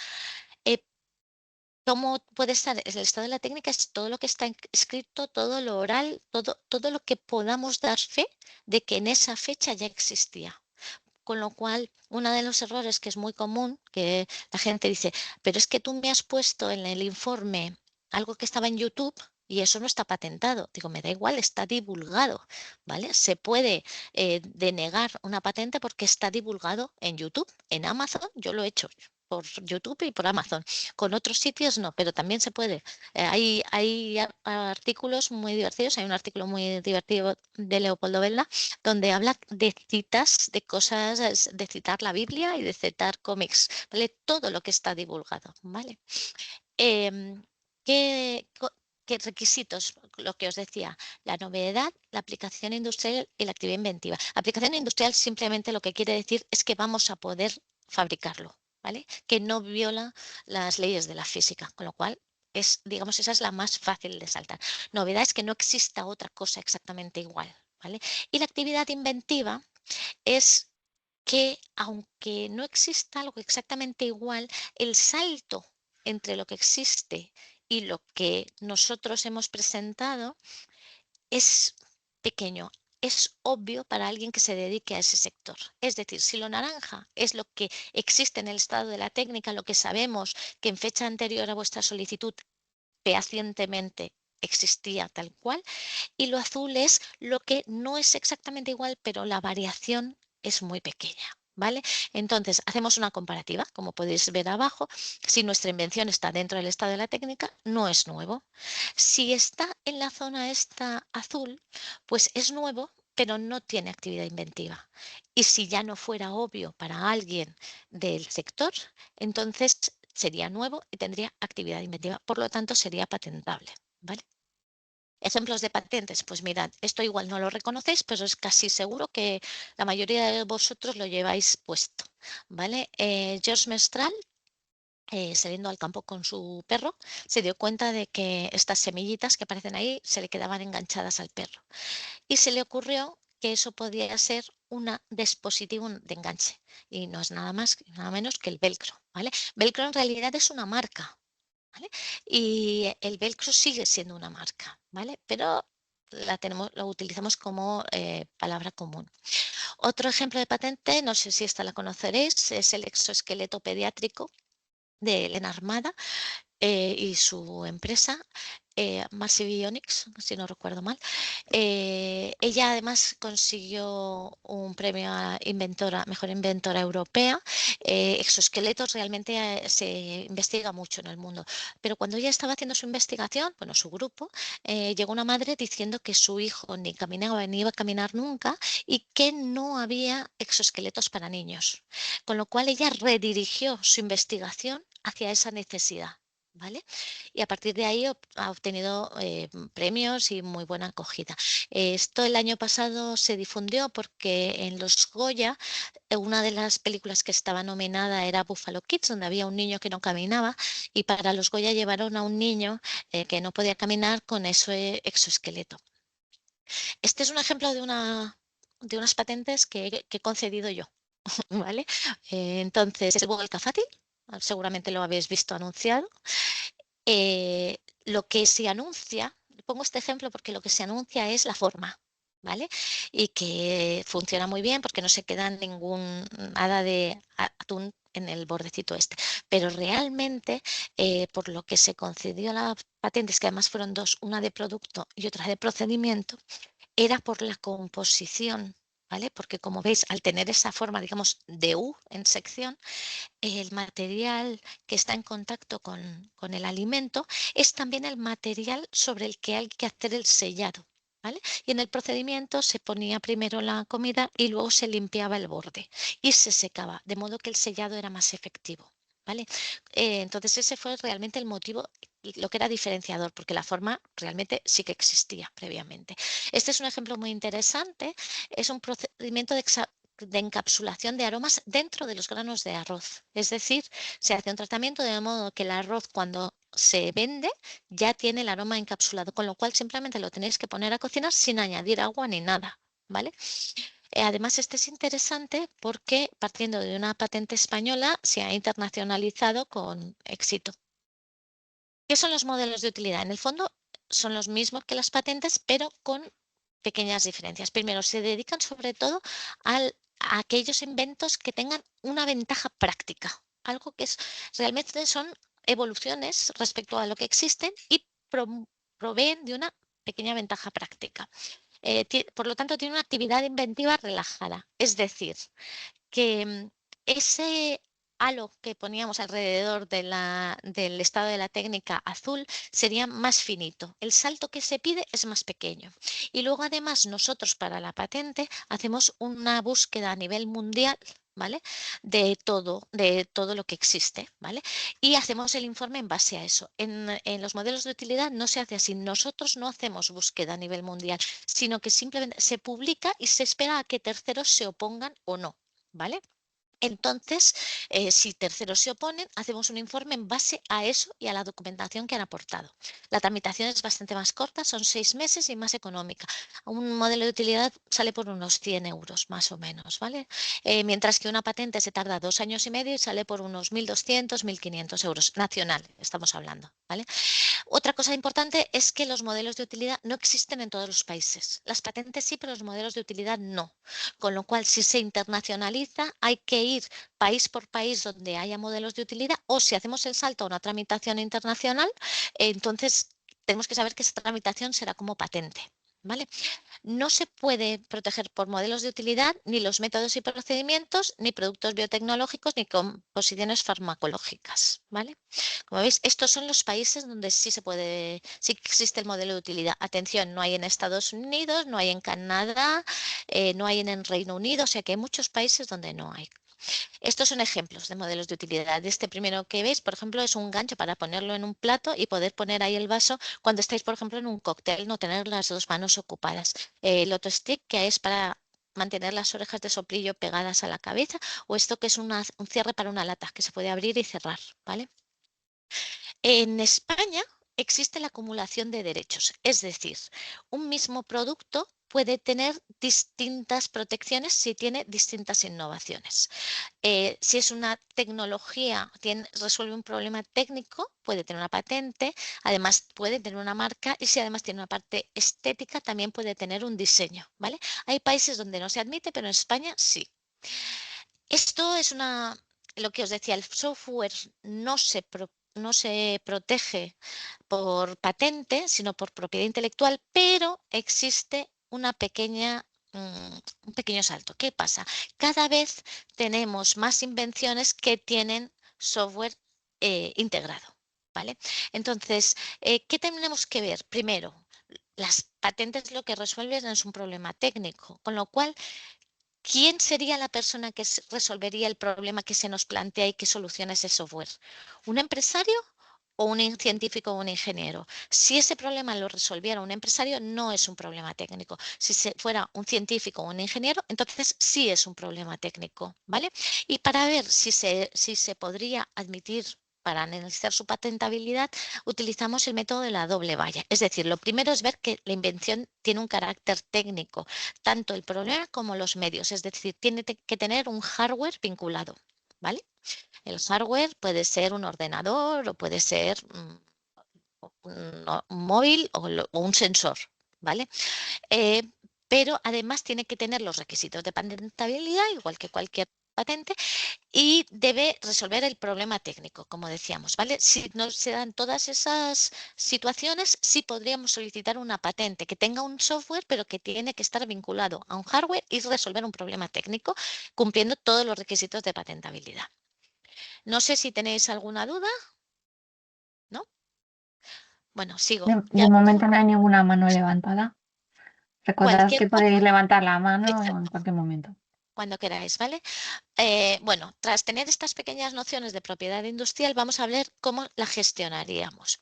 ¿Cómo puede estar? El estado de la técnica es todo lo que está escrito, todo lo oral, todo lo que podamos dar fe de que en esa fecha ya existía. Con lo cual, uno de los errores que es muy común, que la gente dice, pero es que tú me has puesto en el informe algo que estaba en YouTube y eso no está patentado. Digo, me da igual, está divulgado, ¿vale? Se puede denegar una patente porque está divulgado en YouTube, en Amazon, yo lo he hecho por YouTube y por Amazon. Con otros sitios no, pero también se puede. Hay artículos muy divertidos, hay un artículo muy divertido de Leopoldo Velda donde habla de citas, de cosas, de citar la Biblia y de citar cómics, ¿vale? Todo lo que está divulgado, ¿vale? ¿Qué, qué requisitos? Lo que os decía, la novedad, la aplicación industrial y la actividad inventiva. Aplicación industrial simplemente lo que quiere decir es que vamos a poder fabricarlo, ¿vale? Que no viola las leyes de la física, con lo cual digamos, esa es la más fácil de saltar. Novedad es que no exista otra cosa exactamente igual, ¿vale? Y la actividad inventiva es que aunque no exista algo exactamente igual, el salto entre lo que existe y lo que nosotros hemos presentado es pequeño. Es obvio para alguien que se dedique a ese sector. Es decir, si lo naranja es lo que existe en el estado de la técnica, lo que sabemos que en fecha anterior a vuestra solicitud fehacientemente existía tal cual, y lo azul es lo que no es exactamente igual, pero la variación es muy pequeña. ¿Vale? Entonces, hacemos una comparativa, como podéis ver abajo. Si nuestra invención está dentro del estado de la técnica, no es nuevo. Si está en la zona esta azul, pues es nuevo, pero no tiene actividad inventiva. Y si ya no fuera obvio para alguien del sector, entonces sería nuevo y tendría actividad inventiva. Por lo tanto, sería patentable. ¿Vale? Ejemplos de patentes, pues mirad, esto igual no lo reconocéis, pero es casi seguro que la mayoría de vosotros lo lleváis puesto, ¿vale? George Mestral, saliendo al campo con su perro, se dio cuenta de que estas semillitas que aparecen ahí se le quedaban enganchadas al perro y se le ocurrió que eso podía ser un dispositivo de enganche y no es nada más, nada menos que el velcro, ¿vale? Velcro en realidad es una marca, ¿vale? Y el velcro sigue siendo una marca, ¿vale? Pero lo utilizamos como palabra común. Otro ejemplo de patente, no sé si esta la conoceréis, es el exoesqueleto pediátrico de Elena Armada y su empresa, Massive Bionics, si no recuerdo mal. Ella además consiguió un premio a mejor inventora europea. Exoesqueletos realmente se investiga mucho en el mundo, pero cuando ella estaba haciendo su investigación, bueno, su grupo, llegó una madre diciendo que su hijo ni caminaba ni iba a caminar nunca y que no había exoesqueletos para niños, con lo cual ella redirigió su investigación hacia esa necesidad. ¿Vale? Y a partir de ahí ha obtenido premios y muy buena acogida. Esto el año pasado se difundió porque en los Goya, una de las películas que estaba nominada era Buffalo Kids, donde había un niño que no caminaba y para los Goya llevaron a un niño que no podía caminar con ese exoesqueleto. Este es un ejemplo de unas patentes que he concedido yo. ¿Vale? Entonces, es el vuelca fácil, seguramente lo habéis visto anunciado. Lo que se anuncia, pongo este ejemplo porque lo que se anuncia es la forma, ¿vale? Y que funciona muy bien porque no se queda nada de atún en el bordecito este. Pero realmente, por lo que se concedió la patente, es que además fueron dos, una de producto y otra de procedimiento, era por la composición, ¿vale? Porque como veis, al tener esa forma, digamos, de U en sección, el material que está en contacto con el alimento es también el material sobre el que hay que hacer el sellado. ¿Vale? Y en el procedimiento se ponía primero la comida y luego se limpiaba el borde y se secaba, de modo que el sellado era más efectivo. ¿Vale? Entonces ese fue realmente el motivo, lo que era diferenciador, porque la forma realmente sí que existía previamente. Este es un ejemplo muy interesante, es un procedimiento de encapsulación de aromas dentro de los granos de arroz. Es decir, se hace un tratamiento de modo que el arroz cuando se vende ya tiene el aroma encapsulado, con lo cual simplemente lo tenéis que poner a cocinar sin añadir agua ni nada, ¿vale? Además, este es interesante porque partiendo de una patente española se ha internacionalizado con éxito. ¿Qué son los modelos de utilidad? En el fondo son los mismos que las patentes, pero con pequeñas diferencias. Primero, se dedican sobre todo a aquellos inventos que tengan una ventaja práctica, algo que realmente son evoluciones respecto a lo que existen y proveen de una pequeña ventaja práctica. Por lo tanto, tiene una actividad inventiva relajada. Es decir, que ese halo que poníamos alrededor del estado de la técnica azul sería más finito. El salto que se pide es más pequeño. Y luego, además, nosotros para la patente hacemos una búsqueda a nivel mundial, ¿vale? De todo lo que existe, ¿vale? Y hacemos el informe en base a eso. En los modelos de utilidad no se hace así. Nosotros no hacemos búsqueda a nivel mundial, sino que simplemente se publica y se espera a que terceros se opongan o no, ¿vale? Entonces, si terceros se oponen, hacemos un informe en base a eso y a la documentación que han aportado. La tramitación es bastante más corta, son 6 meses y más económica. Un modelo de utilidad sale por unos 100 euros más o menos, ¿vale? Mientras que una patente se tarda 2 años y medio y sale por unos 1.200, 1.500 euros nacional, estamos hablando, ¿vale? Otra cosa importante es que los modelos de utilidad no existen en todos los países. Las patentes sí, pero los modelos de utilidad no. Con lo cual, si se internacionaliza, hay que ir país por país donde haya modelos de utilidad, o si hacemos el salto a una tramitación internacional, entonces tenemos que saber que esa tramitación será como patente, ¿vale? No se puede proteger por modelos de utilidad ni los métodos y procedimientos, ni productos biotecnológicos, ni composiciones farmacológicas, ¿vale? Como veis, estos son los países donde sí sí existe el modelo de utilidad. Atención, no hay en Estados Unidos, no hay en Canadá, no hay en el Reino Unido, o sea que hay muchos países donde no hay. Estos son ejemplos de modelos de utilidad. Este primero que veis, por ejemplo, es un gancho para ponerlo en un plato y poder poner ahí el vaso cuando estáis, por ejemplo, en un cóctel, no tener las dos manos ocupadas. El otro stick, que es para mantener las orejas de soplillo pegadas a la cabeza, o esto que es un cierre para una lata que se puede abrir y cerrar, ¿vale? En España existe la acumulación de derechos, es decir, un mismo producto puede tener distintas protecciones si tiene distintas innovaciones. Si es una tecnología, resuelve un problema técnico, puede tener una patente, además puede tener una marca y si además tiene una parte estética, también puede tener un diseño, ¿vale? Hay países donde no se admite, pero en España sí. Esto es lo que os decía, el software no se protege por patente, sino por propiedad intelectual, pero existe un pequeño salto. ¿Qué pasa? Cada vez tenemos más invenciones que tienen software integrado, ¿vale? Entonces, ¿qué tenemos que ver? Primero, las patentes lo que resuelven es un problema técnico, con lo cual, ¿quién sería la persona que resolvería el problema que se nos plantea y que soluciona ese software? ¿Un empresario o un científico o un ingeniero? Si ese problema lo resolviera un empresario, no es un problema técnico. Si fuera un científico o un ingeniero, entonces sí es un problema técnico, ¿vale? Y para ver si se podría admitir para analizar su patentabilidad, utilizamos el método de la doble valla. Es decir, lo primero es ver que la invención tiene un carácter técnico, tanto el problema como los medios. Es decir, tiene que tener un hardware vinculado, ¿vale? El hardware puede ser un ordenador o puede ser un móvil o un sensor, ¿vale? Eh, pero además tiene que tener los requisitos de patentabilidad, igual que cualquier patente, y debe resolver el problema técnico, como decíamos, ¿vale? Si no se dan todas esas situaciones, sí podríamos solicitar una patente que tenga un software, pero que tiene que estar vinculado a un hardware y resolver un problema técnico, cumpliendo todos los requisitos de patentabilidad. No sé si tenéis alguna duda, ¿no? Bueno, sigo. De momento no hay ninguna mano levantada. Recordad Cualquier que cosa, podéis levantar la mano en exacto, cualquier momento. cuando queráis, ¿vale? Bueno, tras tener estas pequeñas nociones de propiedad industrial, vamos a ver cómo la gestionaríamos.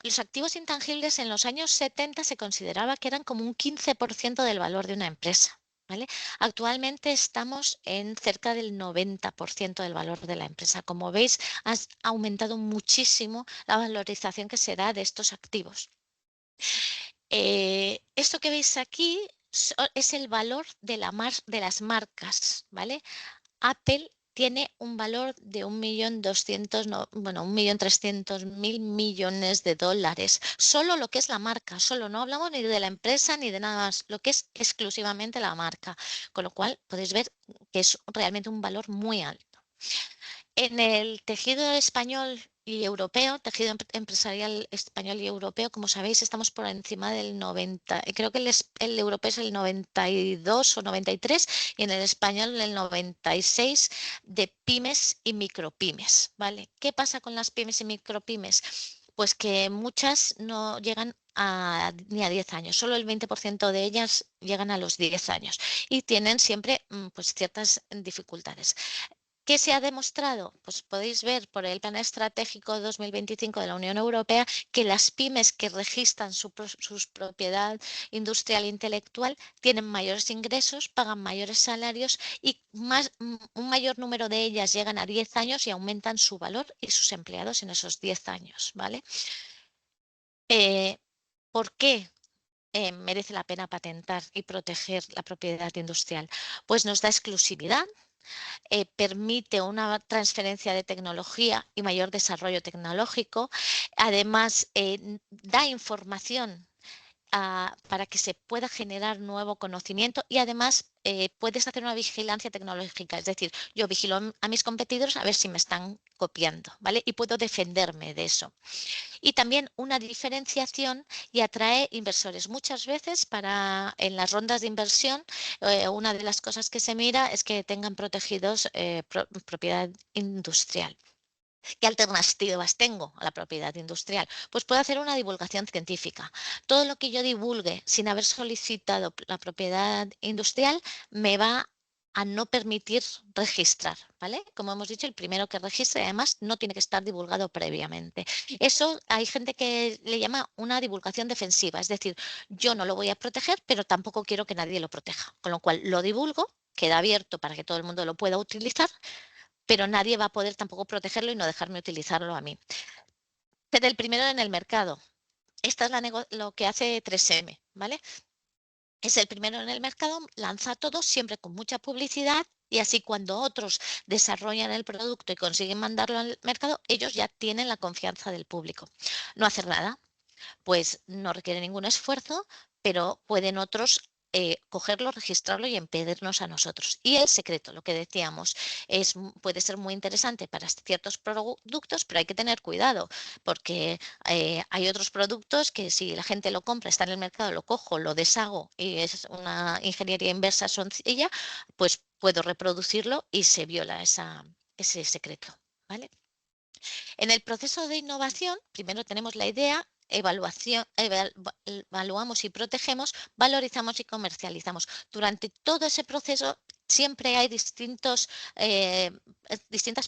Los activos intangibles en los años 70 se consideraba que eran como un 15% del valor de una empresa, ¿vale? Actualmente estamos en cerca del 90% del valor de la empresa. Como veis, ha aumentado muchísimo la valorización que se da de estos activos. Esto que veis aquí es el valor de las marcas, ¿vale? Apple tiene un valor de 1.200.000, no, bueno, 1.300.000 millones de dólares. Solo lo que es la marca, solo no hablamos ni de la empresa ni de nada más, lo que es exclusivamente la marca. Con lo cual podéis ver que es realmente un valor muy alto. En el tejido español y europeo, tejido empresarial español y europeo, como sabéis, estamos por encima del 90, creo que el europeo es el 92 o 93 y en el español el 96 de pymes y micropymes, ¿vale? ¿Qué pasa con las pymes y micropymes? Pues que muchas no llegan ni a 10 años, solo el 20% de ellas llegan a los 10 años y tienen siempre pues, ciertas dificultades. ¿Qué se ha demostrado? Pues podéis ver por el Plan Estratégico 2025 de la Unión Europea que las pymes que registran su propiedad industrial e intelectual tienen mayores ingresos, pagan mayores salarios y un mayor número de ellas llegan a 10 años y aumentan su valor y sus empleados en esos 10 años, ¿vale? ¿Por qué merece la pena patentar y proteger la propiedad industrial? Pues nos da exclusividad. Permite una transferencia de tecnología y mayor desarrollo tecnológico. Además, da información para que se pueda generar nuevo conocimiento y además puedes hacer una vigilancia tecnológica. Es decir, yo vigilo a mis competidores a ver si me están copiando, ¿vale? Y puedo defenderme de eso. Y también una diferenciación y atrae inversores. Muchas veces en las rondas de inversión, una de las cosas que se mira es que tengan protegidos propiedad industrial. ¿Qué alternativas tengo a la propiedad industrial? Pues puedo hacer una divulgación científica. Todo lo que yo divulgue sin haber solicitado la propiedad industrial me va a no permitir registrar, ¿vale? Como hemos dicho, el primero que registre, además, no tiene que estar divulgado previamente. Eso hay gente que le llama una divulgación defensiva, es decir, yo no lo voy a proteger, pero tampoco quiero que nadie lo proteja, con lo cual lo divulgo, queda abierto para que todo el mundo lo pueda utilizar, pero nadie va a poder tampoco protegerlo y no dejarme utilizarlo a mí. Pero el primero en el mercado. Esta es lo que hace 3M, ¿vale? Es el primero en el mercado, lanza todo siempre con mucha publicidad y así cuando otros desarrollan el producto y consiguen mandarlo al mercado, ellos ya tienen la confianza del público. No hacer nada, pues no requiere ningún esfuerzo, pero pueden otros cogerlo, registrarlo y pedirnos a nosotros. Y el secreto, lo que decíamos, puede ser muy interesante para ciertos productos, pero hay que tener cuidado porque hay otros productos que si la gente lo compra, está en el mercado, lo cojo, lo deshago y es una ingeniería inversa sencilla, pues puedo reproducirlo y se viola ese secreto, ¿vale? En el proceso de innovación, primero tenemos la idea, evaluamos y protegemos, valorizamos y comercializamos. Durante todo ese proceso siempre hay distintas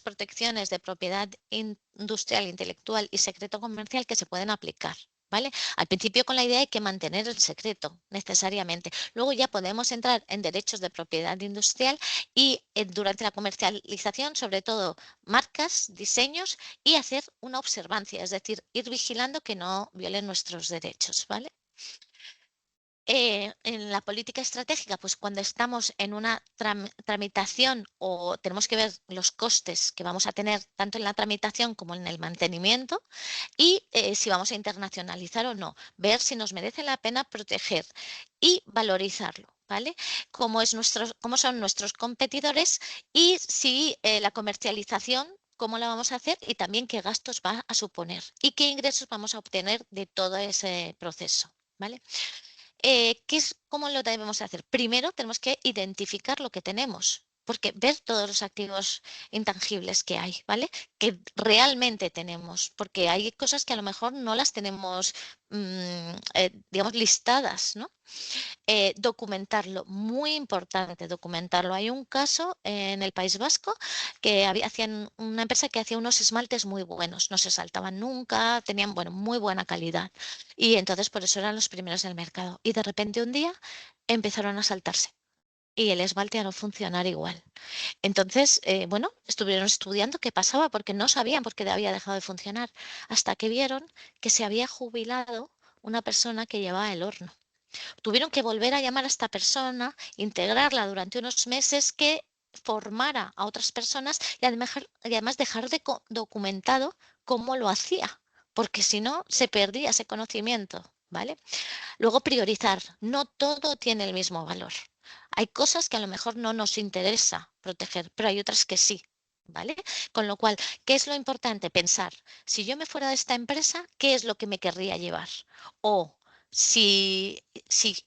protecciones de propiedad industrial, intelectual y secreto comercial que se pueden aplicar. ¿Vale? Al principio con la idea hay que mantener el secreto necesariamente. Luego ya podemos entrar en derechos de propiedad industrial y durante la comercialización, sobre todo marcas, diseños y hacer una observancia, es decir, ir vigilando que no violen nuestros derechos, ¿vale? En la política estratégica, pues cuando estamos en una tramitación o tenemos que ver los costes que vamos a tener tanto en la tramitación como en el mantenimiento y si vamos a internacionalizar o no, ver si nos merece la pena proteger y valorizarlo. ¿Vale? Cómo son nuestros competidores y si la comercialización, cómo la vamos a hacer y también qué gastos va a suponer y qué ingresos vamos a obtener de todo ese proceso. ¿Vale? ¿Cómo lo debemos hacer? Primero tenemos que identificar lo que tenemos, porque ver todos los activos intangibles que hay, ¿vale? Que realmente tenemos, porque hay cosas que a lo mejor no las tenemos, digamos, listadas, ¿no? Documentarlo, muy importante documentarlo. Hay un caso en el País Vasco que hacían una empresa que hacía unos esmaltes muy buenos, no se saltaban nunca, tenían muy buena calidad y entonces por eso eran los primeros en el mercado y de repente un día empezaron a saltarse. Y el esmalte a no funcionar igual. Entonces, estuvieron estudiando qué pasaba porque no sabían por qué había dejado de funcionar hasta que vieron que se había jubilado una persona que llevaba el horno. Tuvieron que volver a llamar a esta persona, integrarla durante unos meses, que formara a otras personas y además dejar documentado cómo lo hacía, porque si no se perdía ese conocimiento, ¿vale? Luego priorizar, no todo tiene el mismo valor. Hay cosas que a lo mejor no nos interesa proteger, pero hay otras que sí, ¿vale? Con lo cual, ¿qué es lo importante? Pensar, si yo me fuera de esta empresa, ¿qué es lo que me querría llevar? O si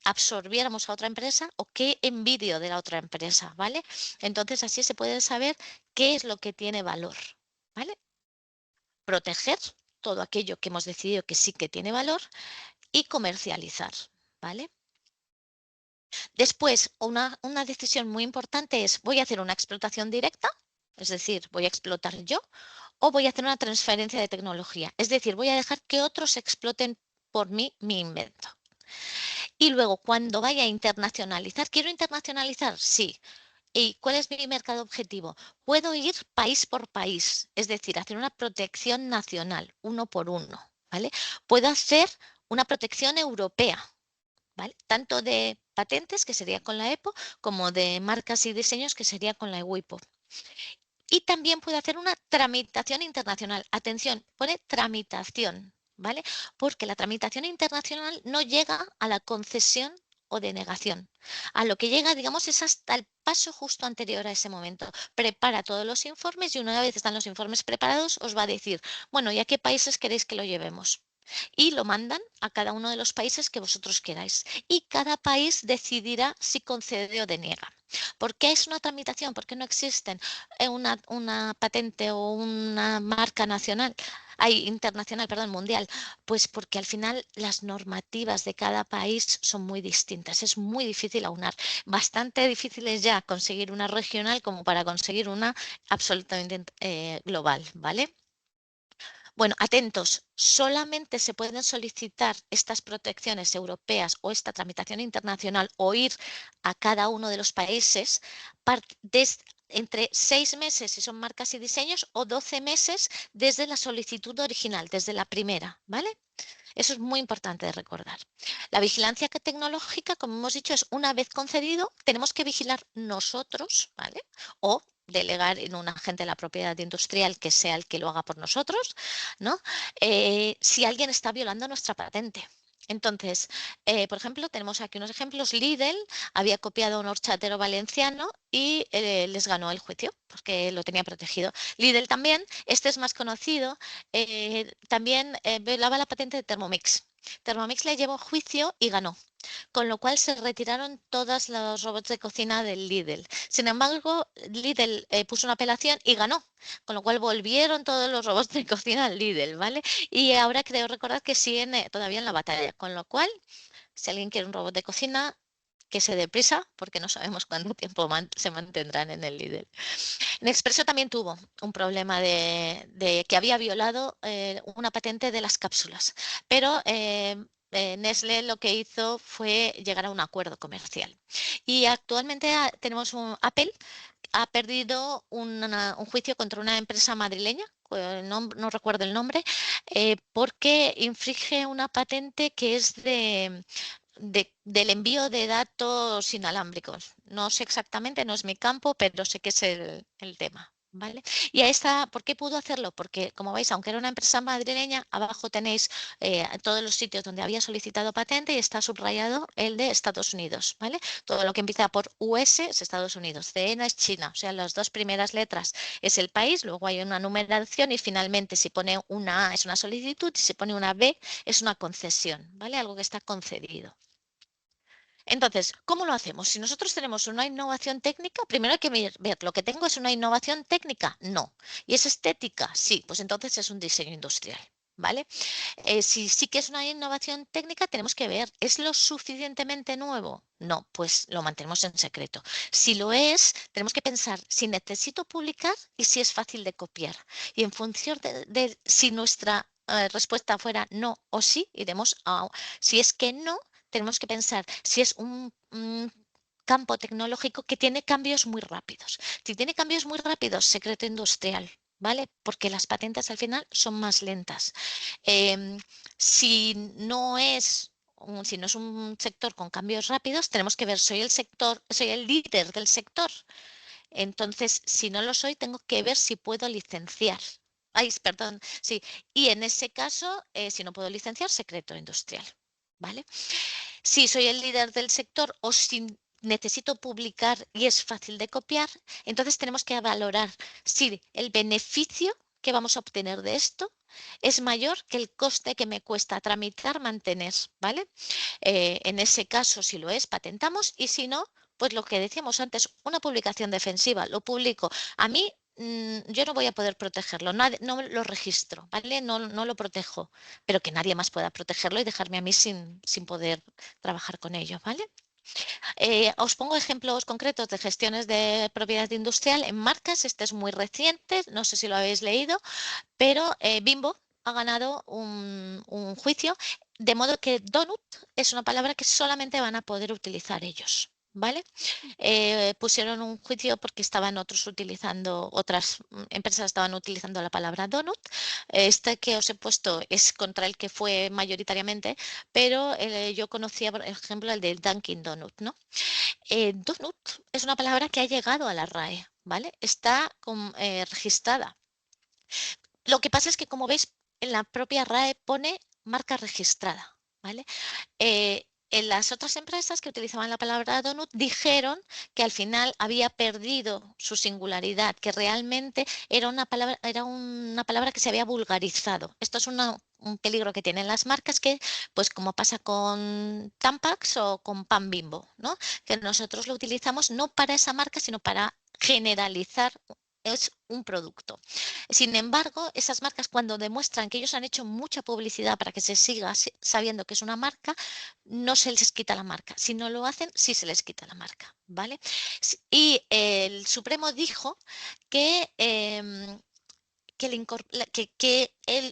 absorbiéramos a otra empresa, o qué envidio de la otra empresa, ¿vale? Entonces así se puede saber qué es lo que tiene valor, ¿vale? Proteger todo aquello que hemos decidido que sí que tiene valor y comercializar, ¿vale? Después, una decisión muy importante es, ¿voy a hacer una explotación directa? Es decir, ¿voy a explotar yo? ¿O voy a hacer una transferencia de tecnología? Es decir, voy a dejar que otros exploten por mí mi invento. Y luego, cuando vaya a internacionalizar, ¿quiero internacionalizar? Sí. ¿Y cuál es mi mercado objetivo? Puedo ir país por país, es decir, hacer una protección nacional, uno por uno, ¿vale? Puedo hacer una protección europea, ¿vale? Tanto de patentes, que sería con la EPO, como de marcas y diseños, que sería con la WIPO. Y también puede hacer una tramitación internacional. Atención, pone tramitación, ¿vale? Porque la tramitación internacional no llega a la concesión o denegación. A lo que llega, digamos, es hasta el paso justo anterior a ese momento. Prepara todos los informes y una vez están los informes preparados, os va a decir, bueno, ¿y a qué países queréis que lo llevemos? Y lo mandan a cada uno de los países que vosotros queráis. Y cada país decidirá si concede o deniega. ¿Por qué es una tramitación? ¿Por qué no existen una patente o una marca nacional? Internacional, perdón, mundial. Pues porque al final las normativas de cada país son muy distintas. Es muy difícil aunar. Bastante difícil es ya conseguir una regional como para conseguir una absolutamente global, ¿vale? Bueno, atentos, solamente se pueden solicitar estas protecciones europeas o esta tramitación internacional o ir a cada uno de los países entre 6 meses si son marcas y diseños o 12 meses desde la solicitud original, desde la primera, ¿vale? Eso es muy importante de recordar. La vigilancia tecnológica, como hemos dicho, es una vez concedido, tenemos que vigilar nosotros, ¿vale? O delegar en un agente de la propiedad industrial que sea el que lo haga por nosotros, ¿no? Si alguien está violando nuestra patente. Entonces, por ejemplo, tenemos aquí unos ejemplos. Lidl había copiado a un horchatero valenciano y les ganó el juicio porque lo tenía protegido. Lidl también, este es más conocido, también violaba la patente de Thermomix. Thermomix le llevó juicio y ganó, con lo cual se retiraron todos los robots de cocina del Lidl. Sin embargo, Lidl puso una apelación y ganó, con lo cual volvieron todos los robots de cocina al Lidl, ¿vale? Y ahora creo recordar que siguen todavía en la batalla, con lo cual, si alguien quiere un robot de cocina, que se dé prisa, porque no sabemos cuánto tiempo se mantendrán en el Lidl. Nespresso también tuvo un problema de que había violado una patente de las cápsulas, pero Nestlé lo que hizo fue llegar a un acuerdo comercial. Y actualmente tenemos Apple ha perdido un juicio contra una empresa madrileña, no recuerdo el nombre, porque infringe una patente que es del envío de datos inalámbricos. No sé exactamente, no es mi campo, pero sé que es el tema. ¿Vale? Y ¿por qué pudo hacerlo? Porque, como veis, aunque era una empresa madrileña, abajo tenéis todos los sitios donde había solicitado patente y está subrayado el de Estados Unidos. ¿Vale? Todo lo que empieza por US es Estados Unidos, CN es China, o sea, las dos primeras letras es el país, luego hay una numeración y finalmente si pone una A es una solicitud y si pone una B es una concesión, ¿vale? Algo que está concedido. Entonces, ¿cómo lo hacemos? Si nosotros tenemos una innovación técnica, primero hay que ver, ¿lo que tengo es una innovación técnica? No. ¿Y es estética? Sí, pues entonces es un diseño industrial. ¿Vale? Si sí que es una innovación técnica, tenemos que ver, ¿es lo suficientemente nuevo? No, pues lo mantenemos en secreto. Si lo es, tenemos que pensar si necesito publicar y si es fácil de copiar. Y en función de si nuestra respuesta fuera no o sí, iremos a... Si es que no, tenemos que pensar si es un campo tecnológico que tiene cambios muy rápidos. Si tiene cambios muy rápidos, secreto industrial, ¿vale? Porque las patentes al final son más lentas. Si no es si no es un sector con cambios rápidos, tenemos que ver, soy el líder del sector. Entonces, si no lo soy, tengo que ver si puedo licenciar. Ay, perdón, sí. Y en ese caso, si no puedo licenciar, secreto industrial, ¿vale? Si soy el líder del sector o si necesito publicar y es fácil de copiar, entonces tenemos que valorar si el beneficio que vamos a obtener de esto es mayor que el coste que me cuesta tramitar, mantener, ¿vale? En ese caso, si lo es, patentamos y si no, pues lo que decíamos antes, una publicación defensiva, lo publico. A mí yo no voy a poder protegerlo, no lo registro, ¿vale? No lo protejo, pero que nadie más pueda protegerlo y dejarme a mí sin poder trabajar con ello, ¿vale? Os pongo ejemplos concretos de gestiones de propiedad industrial en marcas. Este es muy reciente, no sé si lo habéis leído, pero Bimbo ha ganado un juicio, de modo que donut es una palabra que solamente van a poder utilizar ellos, ¿vale? Pusieron un juicio porque estaban otras empresas estaban utilizando la palabra donut. Este que os he puesto es contra el que fue mayoritariamente, pero yo conocía, por ejemplo, el de Dunkin' Donut, ¿no? Donut es una palabra que ha llegado a la RAE, ¿vale? Está registrada. Lo que pasa es que, como veis, en la propia RAE pone marca registrada, ¿vale? En las otras empresas que utilizaban la palabra donut dijeron que al final había perdido su singularidad, que realmente era una palabra que se había vulgarizado. Esto es un peligro que tienen las marcas que, pues como pasa con Tampax o con Pan Bimbo, ¿no? Que nosotros lo utilizamos no para esa marca, sino para generalizar es un producto. Sin embargo, esas marcas, cuando demuestran que ellos han hecho mucha publicidad para que se siga sabiendo que es una marca, no se les quita la marca. Si no lo hacen, sí se les quita la marca, ¿vale? Y el Supremo dijo que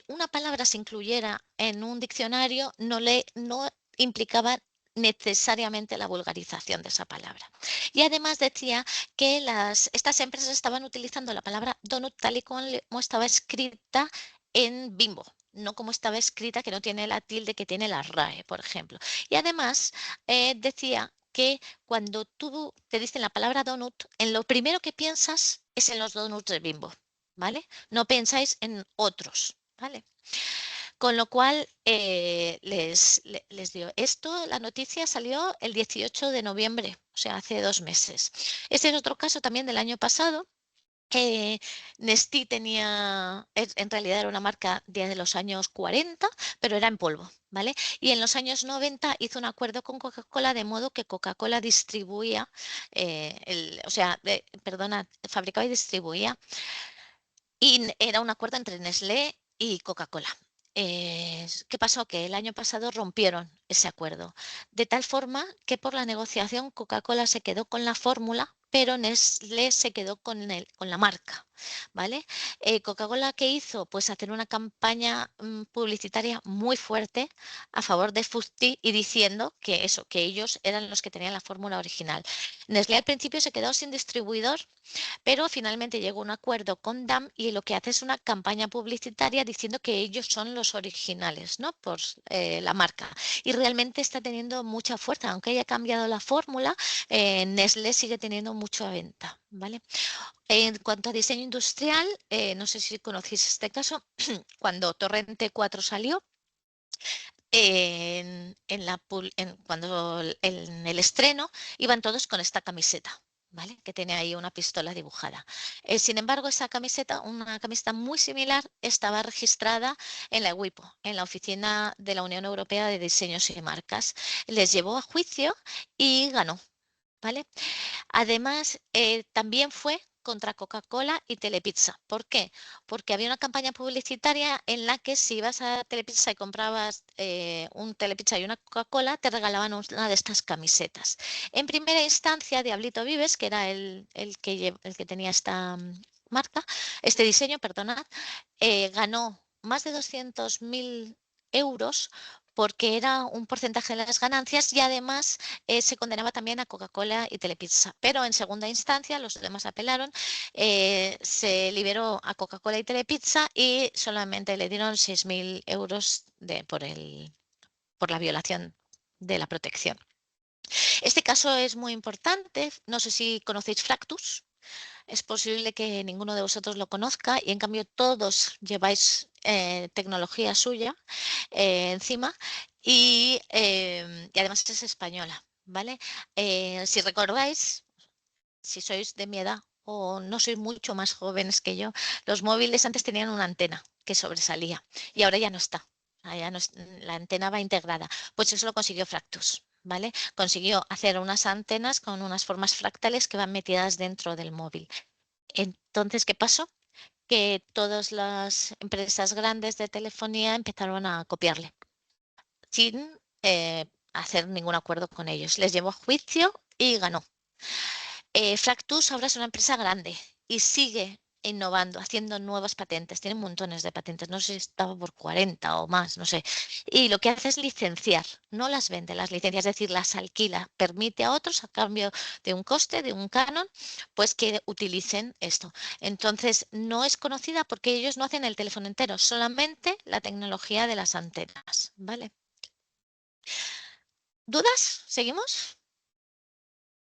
una palabra se incluyera en un diccionario no implicaba necesariamente la vulgarización de esa palabra. Y además decía que estas empresas estaban utilizando la palabra donut tal y como estaba escrita en Bimbo, no como estaba escrita, que no tiene la tilde que tiene la RAE, por ejemplo. Y además decía que cuando tú te dicen la palabra donut, en lo primero que piensas es en los donuts de Bimbo, ¿vale? No pensáis en otros, ¿vale? Con lo cual, les dio esto, la noticia salió el 18 de noviembre, o sea, hace 2 meses. Este es otro caso también del año pasado. Nestí en realidad era una marca de los años 40, pero era en polvo, ¿vale? Y en los años 90 hizo un acuerdo con Coca-Cola de modo que Coca-Cola distribuía, fabricaba y distribuía, y era un acuerdo entre Nestlé y Coca-Cola. ¿Qué pasó? Que el año pasado rompieron ese acuerdo, de tal forma que por la negociación Coca-Cola se quedó con la fórmula, pero Nestlé se quedó con la marca, ¿vale? Coca-Cola, ¿qué hizo? Pues hacer una campaña publicitaria muy fuerte a favor de Fusti y diciendo que ellos eran los que tenían la fórmula original. Nestlé al principio se quedó sin distribuidor, pero finalmente llegó a un acuerdo con DAM y lo que hace es una campaña publicitaria diciendo que ellos son los originales, ¿no? Por la marca. Y realmente está teniendo mucha fuerza. Aunque haya cambiado la fórmula, Nestlé sigue teniendo mucha venta, ¿vale? En cuanto a diseño industrial, no sé si conocéis este caso, cuando Torrente 4 salió, cuando en el estreno iban todos con esta camiseta, ¿vale? Que tiene ahí una pistola dibujada. Sin embargo, esa camiseta, una camiseta muy similar, estaba registrada en la WIPO, en la Oficina de la Unión Europea de Diseños y Marcas. Les llevó a juicio y ganó, ¿vale? Además, también fue contra Coca-Cola y Telepizza. ¿Por qué? Porque había una campaña publicitaria en la que si ibas a Telepizza y comprabas un Telepizza y una Coca-Cola, te regalaban una de estas camisetas. En primera instancia, Diablito Vives, que era el que tenía esta marca, este diseño, perdonad, ganó más de 200.000 euros porque era un porcentaje de las ganancias y además se condenaba también a Coca-Cola y Telepizza. Pero en segunda instancia los demás apelaron, se liberó a Coca-Cola y Telepizza y solamente le dieron 6.000 euros por la violación de la protección. Este caso es muy importante. No sé si conocéis Fractus. Es posible que ninguno de vosotros lo conozca y en cambio todos lleváis tecnología suya encima y además es española, ¿vale? Si recordáis, si sois de mi edad o no sois mucho más jóvenes que yo, los móviles antes tenían una antena que sobresalía y ahora ya no está. Ya no la antena va integrada. Pues eso lo consiguió Fractus, ¿vale? Consiguió hacer unas antenas con unas formas fractales que van metidas dentro del móvil. Entonces, ¿qué pasó? Que todas las empresas grandes de telefonía empezaron a copiarle sin hacer ningún acuerdo con ellos. Les llevó a juicio y ganó. Fractus ahora es una empresa grande y sigue innovando, haciendo nuevas patentes. Tiene montones de patentes, no sé si estaba por 40 o más, no sé. Y lo que hace es licenciar, no las vende las licencias, es decir, las alquila, permite a otros a cambio de un coste, de un canon, pues que utilicen esto. Entonces, no es conocida porque ellos no hacen el teléfono entero, solamente la tecnología de las antenas, ¿vale? ¿Dudas? ¿Seguimos?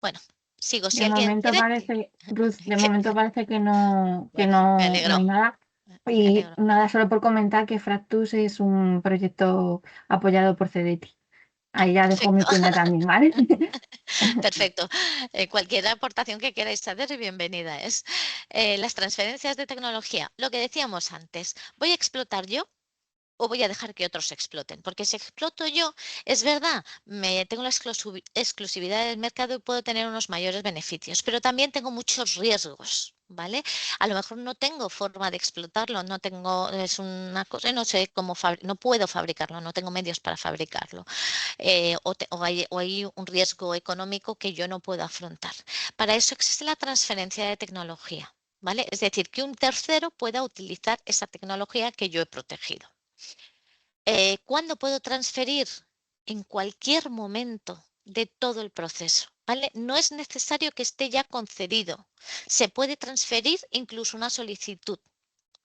Bueno, sigo. Si De alguien momento quiere, parece, Ruth, de que- momento parece que no, me no alegro, hay nada. me Y alegro. nada, solo por comentar que Fractus es un proyecto apoyado por CDT. Ahí ya dejo mi Perfecto, cuña también, ¿vale? perfecto. Cualquier aportación que queráis hacer, bienvenida es. Las transferencias de tecnología, lo que decíamos antes, ¿voy a explotar yo o voy a dejar que otros exploten? Porque si exploto yo, es verdad, tengo la exclusividad del mercado y puedo tener unos mayores beneficios, pero también tengo muchos riesgos, ¿vale? A lo mejor no tengo forma de explotarlo, no tengo, es una cosa, no sé cómo, no puedo fabricarlo, no tengo medios para fabricarlo, o hay un riesgo económico que yo no puedo afrontar. Para eso existe la transferencia de tecnología, ¿vale? Es decir, que un tercero pueda utilizar esa tecnología que yo he protegido. ¿Cuándo puedo transferir? En cualquier momento de todo el proceso, ¿vale? No es necesario que esté ya concedido. Se puede transferir incluso una solicitud,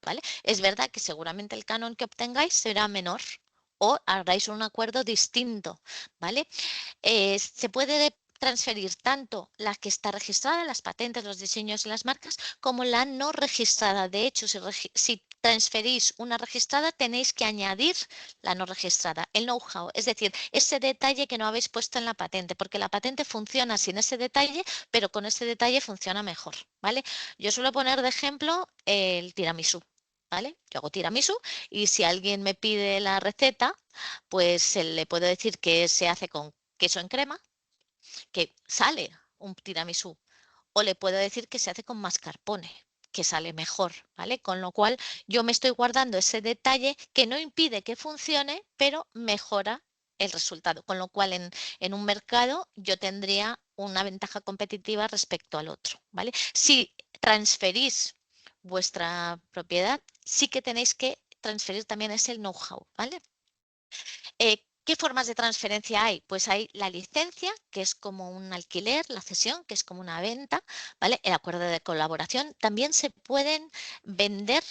¿vale? Es verdad que seguramente el canon que obtengáis será menor o haréis un acuerdo distinto, ¿vale? Se puede transferir tanto la que está registrada, las patentes, los diseños y las marcas, como la no registrada. De hecho, si transferís una registrada, tenéis que añadir la no registrada, el know-how, es decir, ese detalle que no habéis puesto en la patente, porque la patente funciona sin ese detalle, pero con ese detalle funciona mejor, ¿vale? Yo suelo poner de ejemplo el tiramisú, ¿vale? Yo hago tiramisú y si alguien me pide la receta, pues le puedo decir que se hace con queso en crema, que sale un tiramisú, o le puedo decir que se hace con mascarpone, que sale mejor, ¿vale? Con lo cual yo me estoy guardando ese detalle que no impide que funcione, pero mejora el resultado, con lo cual en un mercado yo tendría una ventaja competitiva respecto al otro, ¿vale? Si transferís vuestra propiedad, sí que tenéis que transferir también ese know-how, ¿vale? ¿Qué formas de transferencia hay? Pues hay la licencia, que es como un alquiler, la cesión, que es como una venta, ¿vale? El acuerdo de colaboración. También se pueden vender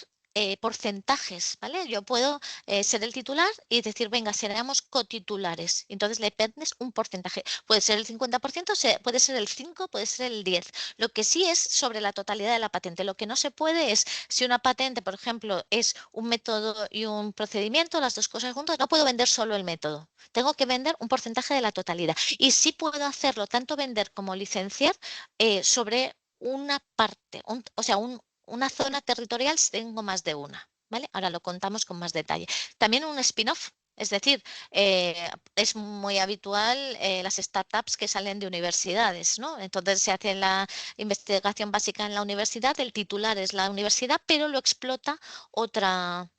porcentajes, ¿vale? Yo puedo ser el titular y decir, venga, seremos cotitulares. Entonces le vendes un porcentaje. Puede ser el 50%, puede ser el 5%, puede ser el 10%. Lo que sí es sobre la totalidad de la patente. Lo que no se puede es, si una patente, por ejemplo, es un método y un procedimiento, las dos cosas juntas, no puedo vender solo el método. Tengo que vender un porcentaje de la totalidad. Y sí puedo hacerlo, tanto vender como licenciar, sobre una parte, o sea, una zona territorial si tengo más de una, ¿vale? Ahora lo contamos con más detalle. También un spin-off, es decir, es muy habitual las startups que salen de universidades, ¿no? Entonces se hace la investigación básica en la universidad, el titular es la universidad, pero lo explota otra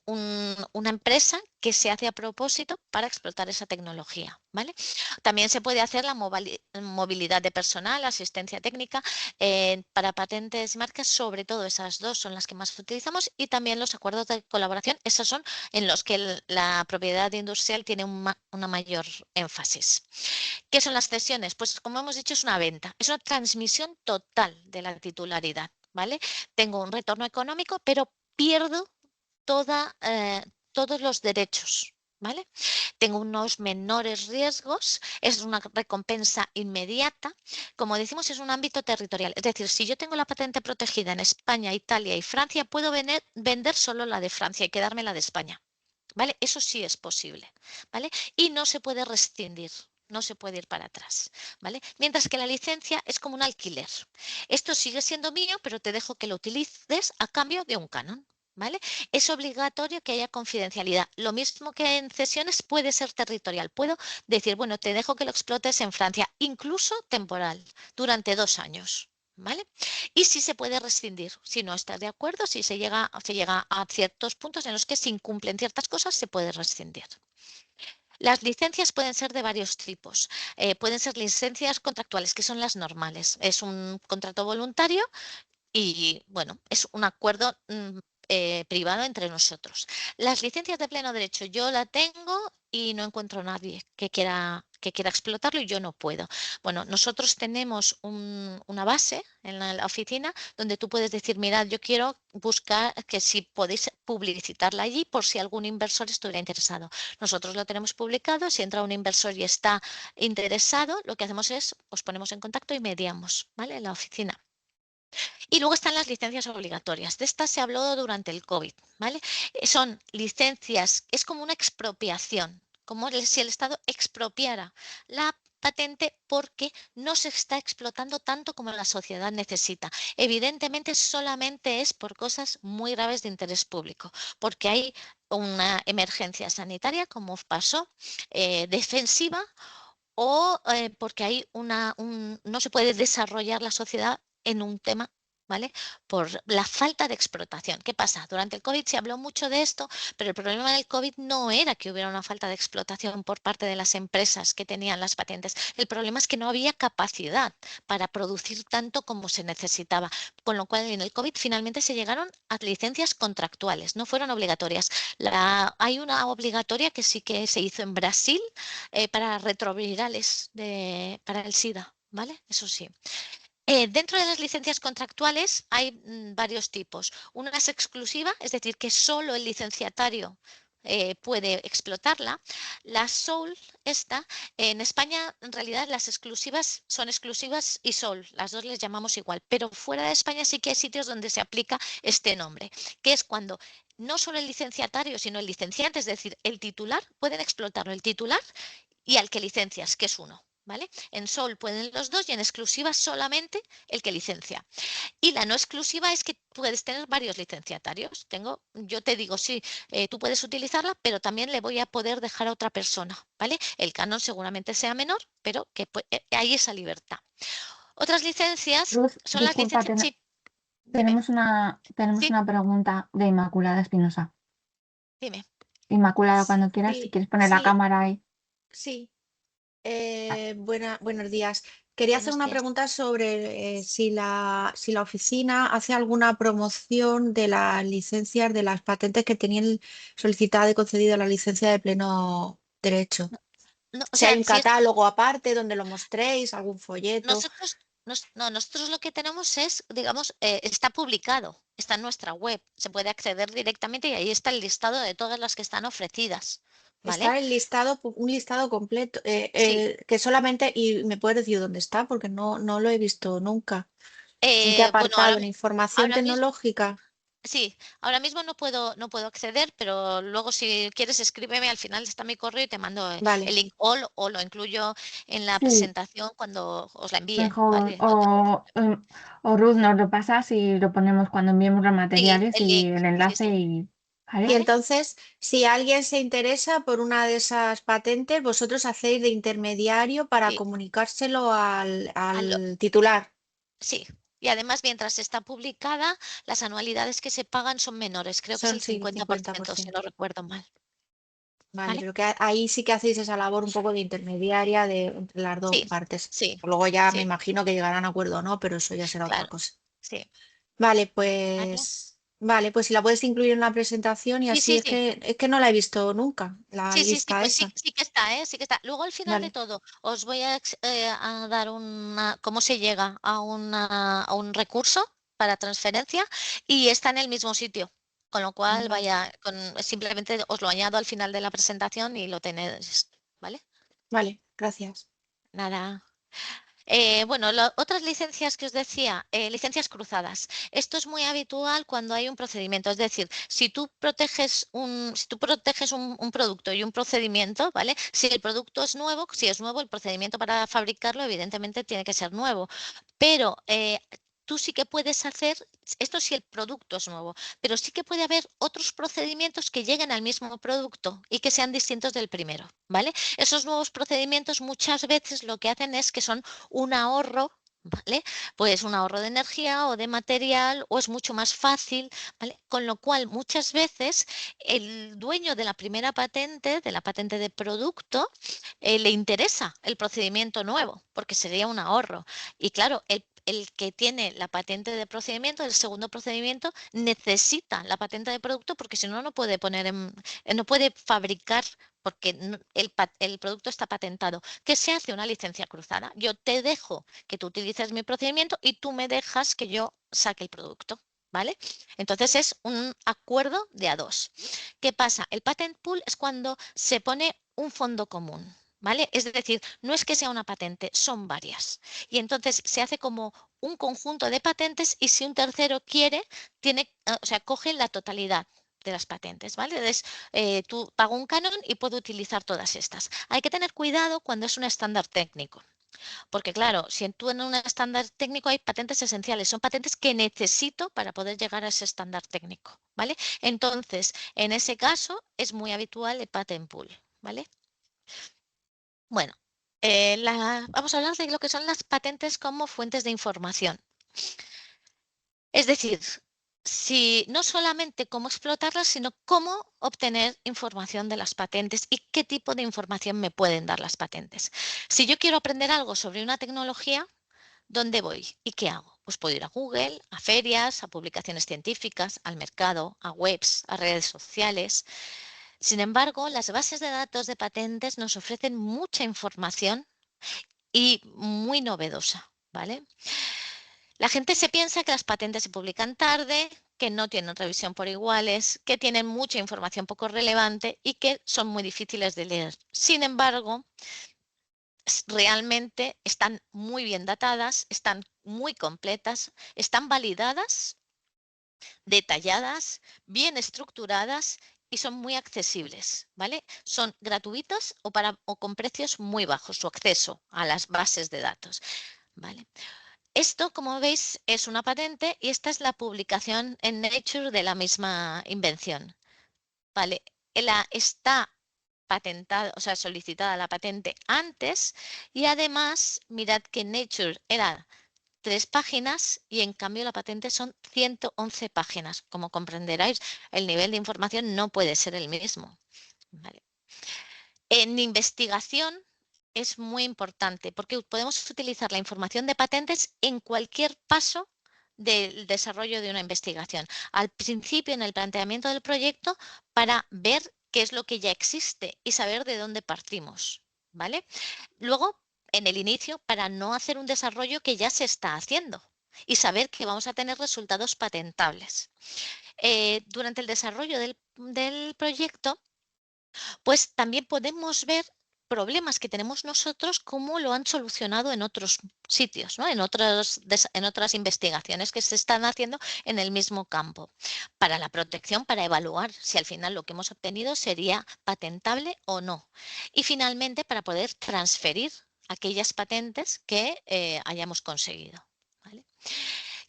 una empresa que se hace a propósito para explotar esa tecnología, ¿vale? También se puede hacer la movilidad de personal, asistencia técnica para patentes y marcas, sobre todo esas dos son las que más utilizamos y también los acuerdos de colaboración, esos son en los que la propiedad industrial tiene una mayor énfasis. ¿Qué son las cesiones? Pues como hemos dicho es una venta, es una transmisión total de la titularidad, ¿vale? Tengo un retorno económico, pero pierdo todos los derechos, ¿vale? Tengo unos menores riesgos, es una recompensa inmediata. Como decimos, es un ámbito territorial. Es decir, si yo tengo la patente protegida en España, Italia y Francia, puedo vender solo la de Francia y quedarme la de España. ¿Vale? Eso sí es posible, ¿vale? Y no se puede rescindir, no se puede ir para atrás, ¿vale? Mientras que la licencia es como un alquiler. Esto sigue siendo mío, pero te dejo que lo utilices a cambio de un canon, ¿vale? Es obligatorio que haya confidencialidad. Lo mismo que en cesiones puede ser territorial. Puedo decir, bueno, te dejo que lo explotes en Francia, incluso temporal, durante 2 años. ¿Vale? Y si se puede rescindir, si no estás de acuerdo, si se llega a ciertos puntos en los que se incumplen ciertas cosas, se puede rescindir. Las licencias pueden ser de varios tipos. Pueden ser licencias contractuales, que son las normales. Es un contrato voluntario y, bueno, es un acuerdo privado entre nosotros. Las licencias de pleno derecho yo la tengo y no encuentro a nadie que quiera explotarlo y yo no puedo. Bueno, nosotros tenemos una base en la oficina donde tú puedes decir, mirad, yo quiero buscar que si podéis publicitarla allí por si algún inversor estuviera interesado. Nosotros lo tenemos publicado, si entra un inversor y está interesado, lo que hacemos es, os ponemos en contacto y mediamos, ¿vale? En la oficina. Y luego están las licencias obligatorias. De estas se habló durante el COVID, ¿vale? Son licencias, es como una expropiación, como si el Estado expropiara la patente porque no se está explotando tanto como la sociedad necesita. Evidentemente, solamente es por cosas muy graves de interés público, porque hay una emergencia sanitaria, como pasó, defensiva, o porque hay no se puede desarrollar la sociedad en un tema, ¿vale? Por la falta de explotación. ¿Qué pasa? Durante el COVID se habló mucho de esto, pero el problema del COVID no era que hubiera una falta de explotación por parte de las empresas que tenían las patentes. El problema es que no había capacidad para producir tanto como se necesitaba. Con lo cual, en el COVID finalmente se llegaron a licencias contractuales, no fueron obligatorias. Hay una obligatoria que sí que se hizo en Brasil, para retrovirales para el SIDA, ¿vale? Eso sí. Dentro de las licencias contractuales hay varios tipos. Una es exclusiva, es decir, que solo el licenciatario puede explotarla. La sole, en España en realidad las exclusivas son exclusivas y sole, las dos les llamamos igual, pero fuera de España sí que hay sitios donde se aplica este nombre, que es cuando no solo el licenciatario, sino el licenciante, es decir, el titular, pueden explotarlo el titular y al que licencias, que es uno. ¿Vale? En Sol pueden los dos y en exclusiva solamente el que licencia. Y la no exclusiva es que puedes tener varios licenciatarios. Yo te digo, sí, tú puedes utilizarla, pero también le voy a poder dejar a otra persona. ¿Vale? El canon seguramente sea menor, pero que hay esa libertad. Otras licencias Ruth, son las disculpa, licencias. Sí, dime, tenemos sí, una pregunta de Inmaculada Espinosa. dime. Inmaculada, cuando quieras, si Sí, quieres poner la sí, cámara ahí. sí. Buenos días. Quería hacer Buenos una días. pregunta sobre si la oficina hace alguna promoción de las licencias, de las patentes que tenían solicitada y concedida la licencia de pleno derecho. No, o Si hay sea, un si es catálogo aparte donde lo mostréis, algún folleto. nosotros lo que tenemos es, digamos, está publicado, está en nuestra web, se puede acceder directamente y ahí está el listado de todas las que están ofrecidas, ¿vale? Está el listado, un listado completo, Sí, que solamente, y me puedes decir dónde está, porque no lo he visto nunca. ¿En qué bueno, apartado? ¿En información ahora mismo, tecnológica? sí, ahora mismo no puedo acceder, pero luego si quieres escríbeme, al final está mi correo y te mando el Vale. link o lo incluyo en la Sí, presentación cuando os la envíe, mejor. ¿vale? No te preocupes. O Ruth nos lo pasas y lo ponemos cuando enviemos los Sí, materiales el y link, el sí, enlace sí, y. Y ¿Vale? ¿vale? entonces, si alguien se interesa por una de esas patentes, vosotros hacéis de intermediario para Sí, comunicárselo al, a lo- al titular. sí. Y además, mientras está publicada, las anualidades que se pagan son menores. Creo que es Son el sí, 50%, si 50%. no recuerdo mal. Vale, ¿Vale? pero que ahí sí que hacéis esa labor un poco de intermediaria entre las dos Sí, partes. sí, Luego ya me sí, imagino que llegarán a acuerdo o no, pero eso ya será otra claro. cosa. Sí. ¿Vale? Vale, pues si la puedes incluir en la presentación y Sí, así sí, es sí. que no la he visto nunca, la Sí, sí, sí, lista pues sí, esa. sí que está, ¿eh? Sí que está. Luego al final de Vale. todo os voy a dar cómo se llega a un recurso para transferencia y está en el mismo sitio. Con lo cual, Vale. simplemente os lo añado al final de la presentación y lo tenéis, ¿vale? Vale, gracias. Nada. Bueno, otras licencias que os decía, licencias cruzadas. Esto es muy habitual cuando hay un procedimiento. Es decir, si tú proteges un producto y un procedimiento, ¿vale? Si el producto es nuevo, si es nuevo, el procedimiento para fabricarlo, evidentemente, tiene que ser nuevo. Pero tú sí que puedes hacer, esto si el producto es nuevo, pero sí que puede haber otros procedimientos que lleguen al mismo producto y que sean distintos del primero, ¿vale? Esos nuevos procedimientos muchas veces lo que hacen es que son un ahorro, ¿vale? Pues un ahorro de energía o de material, o es mucho más fácil, ¿vale? Con lo cual muchas veces el dueño de la primera patente, de la patente de producto, le interesa el procedimiento nuevo porque sería un ahorro. Y claro, el que tiene la patente de procedimiento, el segundo procedimiento, necesita la patente de producto porque si no, no puede no puede fabricar porque el producto está patentado. ¿Qué se hace? Una licencia cruzada. Yo te dejo que tú utilices mi procedimiento y tú me dejas que yo saque el producto, ¿vale? Entonces es un acuerdo de a dos. ¿Qué pasa? El patent pool es cuando se pone un fondo común, ¿vale? Es decir, no es que sea una patente, son varias. Y entonces se hace como un conjunto de patentes y si un tercero quiere, o sea, coge la totalidad de las patentes, ¿vale? Entonces, tú pago un canon y puedo utilizar todas estas. Hay que tener cuidado cuando es un estándar técnico, porque claro, si tú en un estándar técnico hay patentes esenciales, son patentes que necesito para poder llegar a ese estándar técnico, ¿vale? Entonces, en ese caso es muy habitual el patent pool, ¿vale? Bueno, vamos a hablar de lo que son las patentes como fuentes de información. Es decir, no solamente cómo explotarlas, sino cómo obtener información de las patentes y qué tipo de información me pueden dar las patentes. Si yo quiero aprender algo sobre una tecnología, ¿dónde voy y qué hago? Pues puedo ir a Google, a ferias, a publicaciones científicas, al mercado, a webs, a redes sociales. Sin embargo, las bases de datos de patentes nos ofrecen mucha información y muy novedosa, ¿vale? La gente se piensa que las patentes se publican tarde, que no tienen revisión por iguales, que tienen mucha información poco relevante y que son muy difíciles de leer. Sin embargo, realmente están muy bien datadas, están muy completas, están validadas, detalladas, bien estructuradas y son muy accesibles, ¿vale? Son gratuitas o con precios muy bajos, su acceso a las bases de datos, ¿vale? Esto, como veis, es una patente y esta es la publicación en Nature de la misma invención. ¿Vale? Está patentada, o sea, solicitada la patente antes y además, mirad que Nature era 3 páginas y en cambio la patente son 111 páginas. Como comprenderáis, el nivel de información no puede ser el mismo. ¿Vale? En investigación es muy importante porque podemos utilizar la información de patentes en cualquier paso del desarrollo de una investigación. Al principio, en el planteamiento del proyecto, para ver qué es lo que ya existe y saber de dónde partimos, ¿vale? Luego, en el inicio, para no hacer un desarrollo que ya se está haciendo y saber que vamos a tener resultados patentables. Durante el desarrollo del proyecto, pues también podemos ver problemas que tenemos nosotros, cómo lo han solucionado en otros sitios, ¿no? en otras investigaciones que se están haciendo en el mismo campo. Para la protección, para evaluar si al final lo que hemos obtenido sería patentable o no. Y finalmente, para poder transferir aquellas patentes que hayamos conseguido. ¿Vale?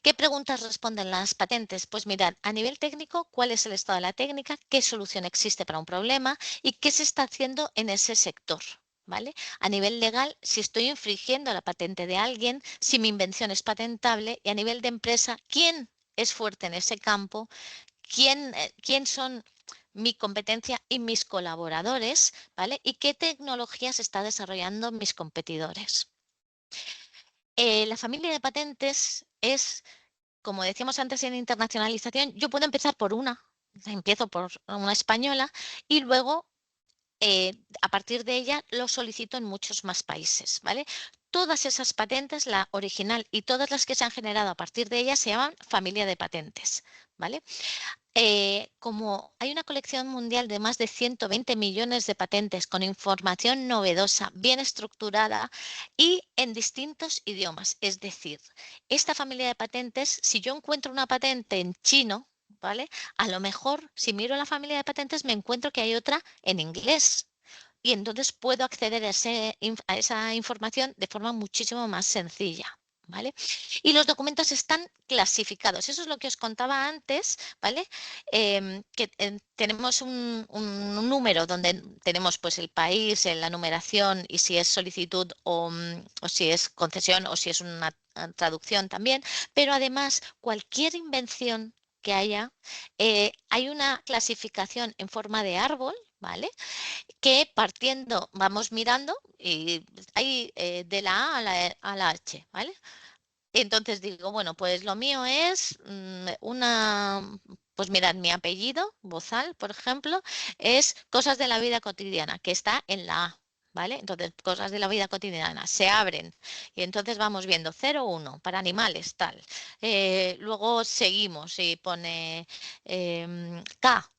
¿Qué preguntas responden las patentes? Pues mirad, a nivel técnico, ¿cuál es el estado de la técnica? ¿Qué solución existe para un problema? ¿Y qué se está haciendo en ese sector? ¿Vale? A nivel legal, si estoy infringiendo la patente de alguien, si mi invención es patentable, y a nivel de empresa, ¿quién es fuerte en ese campo? ¿Quién son mi competencia y mis colaboradores? ¿Vale? ¿Y qué tecnologías está desarrollando mis competidores? La familia de patentes es, como decíamos antes en internacionalización, yo puedo empezar por empiezo por una española y luego a partir de ella lo solicito en muchos más países, ¿vale? Todas esas patentes, la original y todas las que se han generado a partir de ella se llaman familia de patentes, ¿vale? como hay una colección mundial de más de 120 millones de patentes con información novedosa, bien estructurada y en distintos idiomas. Es decir, esta familia de patentes, si yo encuentro una patente en chino, ¿vale? A lo mejor, si miro la familia de patentes, me encuentro que hay otra en inglés. Y entonces puedo acceder a esa información de forma muchísimo más sencilla. ¿Vale? Y los documentos están clasificados. Eso es lo que os contaba antes, ¿vale? Tenemos un número donde tenemos pues el país, la numeración y si es solicitud o si es concesión o si es una traducción también, pero además cualquier invención que haya, hay una clasificación en forma de árbol, ¿vale? Que partiendo, vamos mirando y hay de la A a la H, ¿vale? Entonces digo, bueno, pues lo mío es pues mirad, mi apellido, Bozal, por ejemplo, es cosas de la vida cotidiana, que está en la A, ¿vale? Entonces, cosas de la vida cotidiana se abren y entonces vamos viendo 0,1 para animales, tal. Luego seguimos y pone K.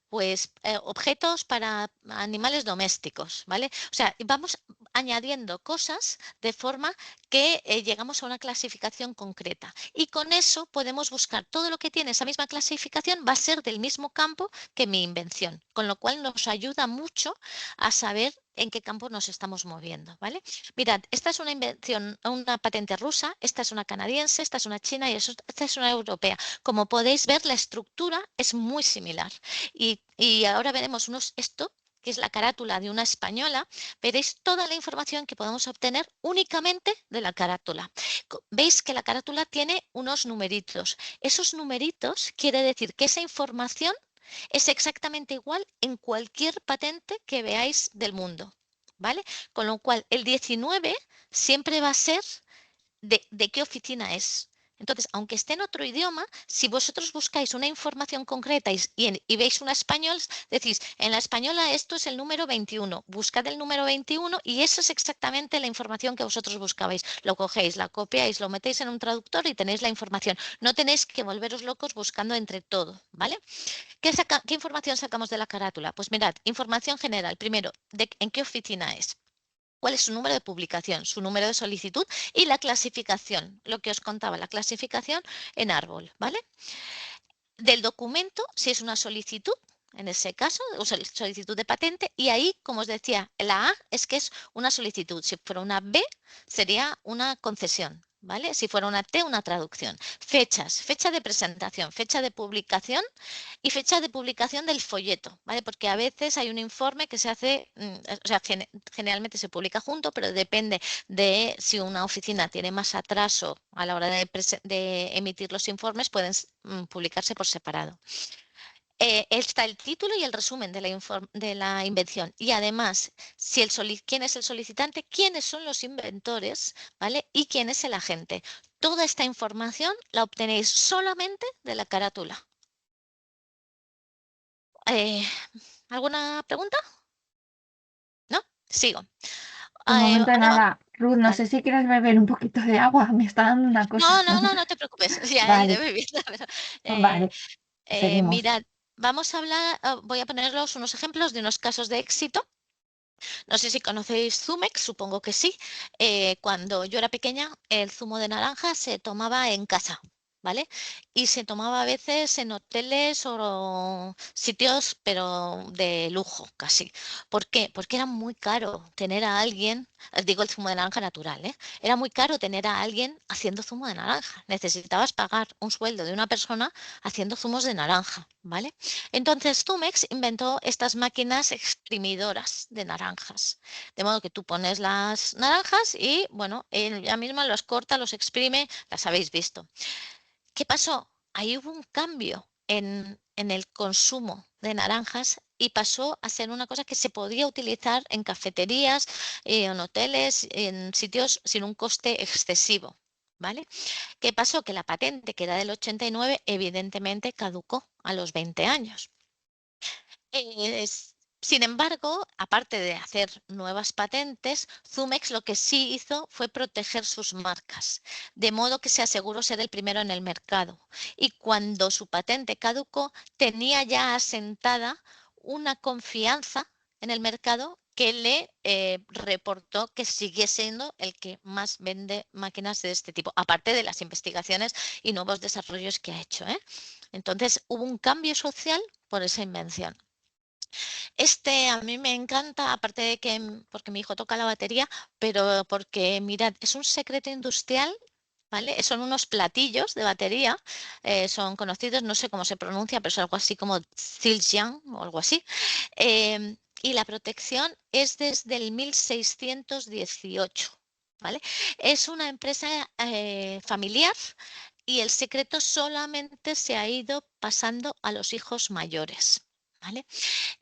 Pues objetos para animales domésticos, ¿vale? O sea, vamos añadiendo cosas de forma que llegamos a una clasificación concreta. Y con eso podemos buscar todo lo que tiene esa misma clasificación, va a ser del mismo campo que mi invención, con lo cual nos ayuda mucho a saber en qué campo nos estamos moviendo, ¿vale? Mirad, esta es una invención, una patente rusa, esta es una canadiense, esta es una china y esta es una europea. Como podéis ver, la estructura es muy similar. Y ahora veremos esto, que es la carátula de una española, veréis toda la información que podemos obtener únicamente de la carátula. Veis que la carátula tiene unos numeritos. Esos numeritos quiere decir que esa información es exactamente igual en cualquier patente que veáis del mundo, ¿vale? Con lo cual, el 19 siempre va a ser de qué oficina es. Entonces, aunque esté en otro idioma, si vosotros buscáis una información concreta y veis una española, decís, en la española esto es el número 21, buscad el número 21 y eso es exactamente la información que vosotros buscabais. Lo cogéis, la copiáis, lo metéis en un traductor y tenéis la información. No tenéis que volveros locos buscando entre todo, ¿vale? ¿Qué información sacamos de la carátula? Pues mirad, información general. Primero, ¿en qué oficina es? ¿Cuál es su número de publicación, su número de solicitud y la clasificación? Lo que os contaba, la clasificación en árbol, ¿vale? Del documento, si es una solicitud, en ese caso, solicitud de patente, y ahí, como os decía, la A es que es una solicitud. Si fuera una B, sería una concesión, ¿vale? Si fuera una T, una traducción. Fechas, fecha de presentación, fecha de publicación y fecha de publicación del folleto, ¿vale? Porque a veces hay un informe que se hace, o sea, generalmente se publica junto, pero depende de si una oficina tiene más atraso a la hora de emitir los informes, pueden publicarse por separado. Está el título y el resumen de la invención. Y además, quién es el solicitante, quiénes son los inventores, ¿vale? Y quién es el agente. Toda esta información la obtenéis solamente de la carátula. ¿Alguna pregunta? ¿No? Sigo. De momento Ahora nada. Ruth, no vale. sé si quieres beber un poquito de agua. Me está dando una cosa. No te preocupes. Ya iré Vale, bebiendo. Pero, vale. Seguimos. mirad, vamos a hablar, voy a poneros unos ejemplos de unos casos de éxito. No sé si conocéis Zumex, supongo que sí. Cuando yo era pequeña, el zumo de naranja se tomaba en casa, ¿vale? Y se tomaba a veces en hoteles o sitios, pero de lujo casi. ¿Por qué? Porque era muy caro tener a alguien, digo el zumo de naranja natural, ¿eh? Era muy caro tener a alguien haciendo zumo de naranja. Necesitabas pagar un sueldo de una persona haciendo zumos de naranja, ¿vale? Entonces Zumex inventó estas máquinas exprimidoras de naranjas. De modo que tú pones las naranjas y, bueno, ella misma los corta, los exprime, las habéis visto. ¿Qué pasó? Ahí hubo un cambio en el consumo de naranjas y pasó a ser una cosa que se podía utilizar en cafeterías, en hoteles, en sitios sin un coste excesivo. ¿Vale? ¿Qué pasó? Que la patente, que era del 89, evidentemente caducó a los 20 años. Sin embargo, aparte de hacer nuevas patentes, Zumex lo que sí hizo fue proteger sus marcas, de modo que se aseguró ser el primero en el mercado. Y cuando su patente caducó, tenía ya asentada una confianza en el mercado que le reportó que sigue siendo el que más vende máquinas de este tipo, aparte de las investigaciones y nuevos desarrollos que ha hecho, ¿eh? Entonces, hubo un cambio social por esa invención. A mí me encanta, aparte de que, porque mi hijo toca la batería, pero porque, mirad, es un secreto industrial, ¿vale? Son unos platillos de batería, son conocidos, no sé cómo se pronuncia, pero es algo así como Zildjian o algo así. Y la protección es desde el 1618, ¿vale? Es una empresa familiar y el secreto solamente se ha ido pasando a los hijos mayores, ¿vale?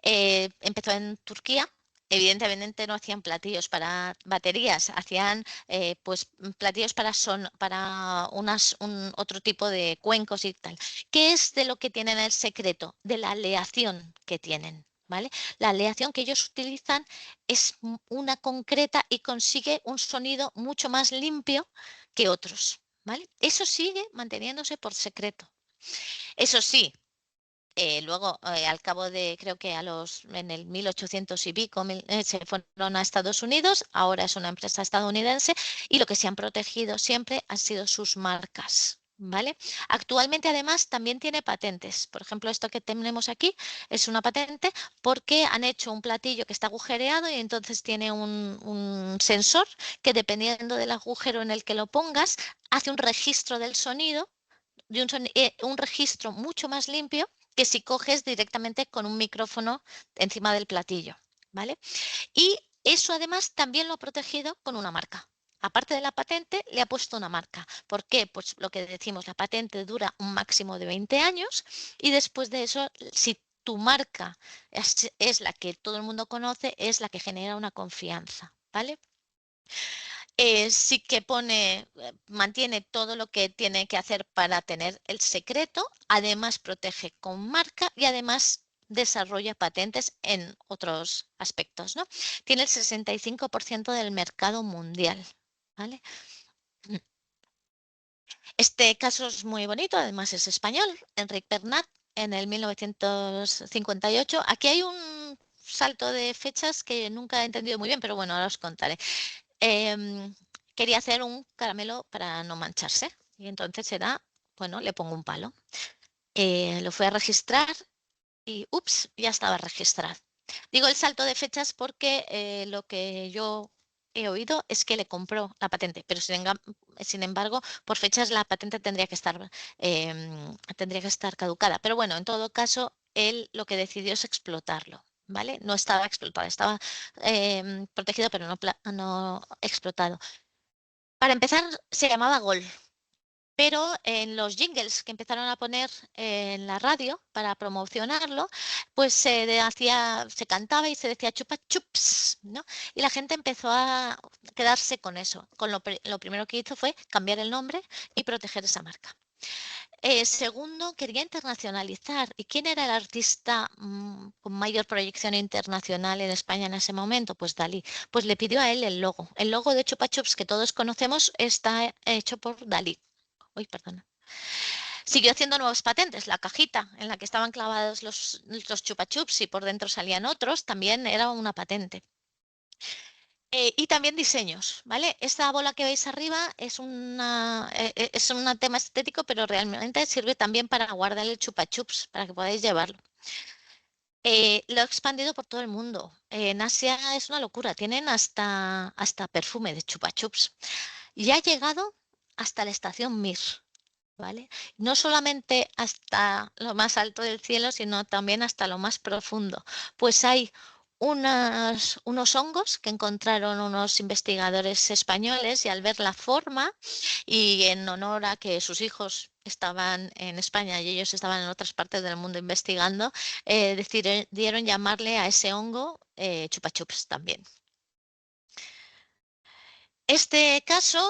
Empezó en Turquía. Evidentemente no hacían platillos para baterías, hacían pues platillos para otro tipo de cuencos y tal. ¿Qué es de lo que tienen el secreto? De la aleación que tienen, ¿vale? La aleación que ellos utilizan es una concreta y consigue un sonido mucho más limpio que otros, ¿vale? Eso sigue manteniéndose por secreto. Eso sí, luego, al cabo de, creo que en el 1800 y pico, se fueron a Estados Unidos, ahora es una empresa estadounidense y lo que se han protegido siempre han sido sus marcas, ¿vale? Actualmente, además, también tiene patentes. Por ejemplo, esto que tenemos aquí es una patente porque han hecho un platillo que está agujereado y entonces tiene un sensor que, dependiendo del agujero en el que lo pongas, hace un registro del sonido, un registro mucho más limpio que si coges directamente con un micrófono encima del platillo, ¿vale? Y eso además también lo ha protegido con una marca. Aparte de la patente, le ha puesto una marca. ¿Por qué? Pues lo que decimos, la patente dura un máximo de 20 años y después de eso, si tu marca es la que todo el mundo conoce, es la que genera una confianza, ¿vale? Sí que mantiene todo lo que tiene que hacer para tener el secreto, además protege con marca y además desarrolla patentes en otros aspectos, ¿no? Tiene el 65% del mercado mundial, ¿vale? Este caso es muy bonito, además es español, Enric Bernat, en el 1958. Aquí hay un salto de fechas que nunca he entendido muy bien, pero bueno, ahora os contaré. Quería hacer un caramelo para no mancharse y entonces bueno, le pongo un palo. Lo fui a registrar y ups, ya estaba registrado. Digo el salto de fechas porque lo que yo he oído es que le compró la patente, pero sin embargo, por fechas la patente tendría que estar caducada. Pero bueno, en todo caso, él lo que decidió es explotarlo, ¿vale? No estaba explotado, estaba protegido, pero no explotado. Para empezar, se llamaba Gol, pero en los jingles que empezaron a poner en la radio para promocionarlo, pues se cantaba y se decía chupa chups, ¿no? Y la gente empezó a quedarse con eso. Lo primero que hizo fue cambiar el nombre y proteger esa marca. Segundo, quería internacionalizar. ¿Y quién era el artista con mayor proyección internacional en España en ese momento? Pues Dalí. Pues le pidió a él el logo. El logo de Chupa Chups que todos conocemos está hecho por Dalí. Uy, perdona. Siguió haciendo nuevas patentes. La cajita en la que estaban clavados los Chupa Chups y por dentro salían otros también era una patente. Y también diseños, ¿vale? Esta bola que veis arriba es un tema estético, pero realmente sirve también para guardar el chupa chups, para que podáis llevarlo. Lo he expandido por todo el mundo. En Asia es una locura, tienen hasta perfume de chupa chups. Y ha llegado hasta la estación Mir, ¿vale? No solamente hasta lo más alto del cielo, sino también hasta lo más profundo. Pues hay unos hongos que encontraron unos investigadores españoles y al ver la forma y en honor a que sus hijos estaban en España y ellos estaban en otras partes del mundo investigando, decidieron llamarle a ese hongo chupa chups también. Este caso,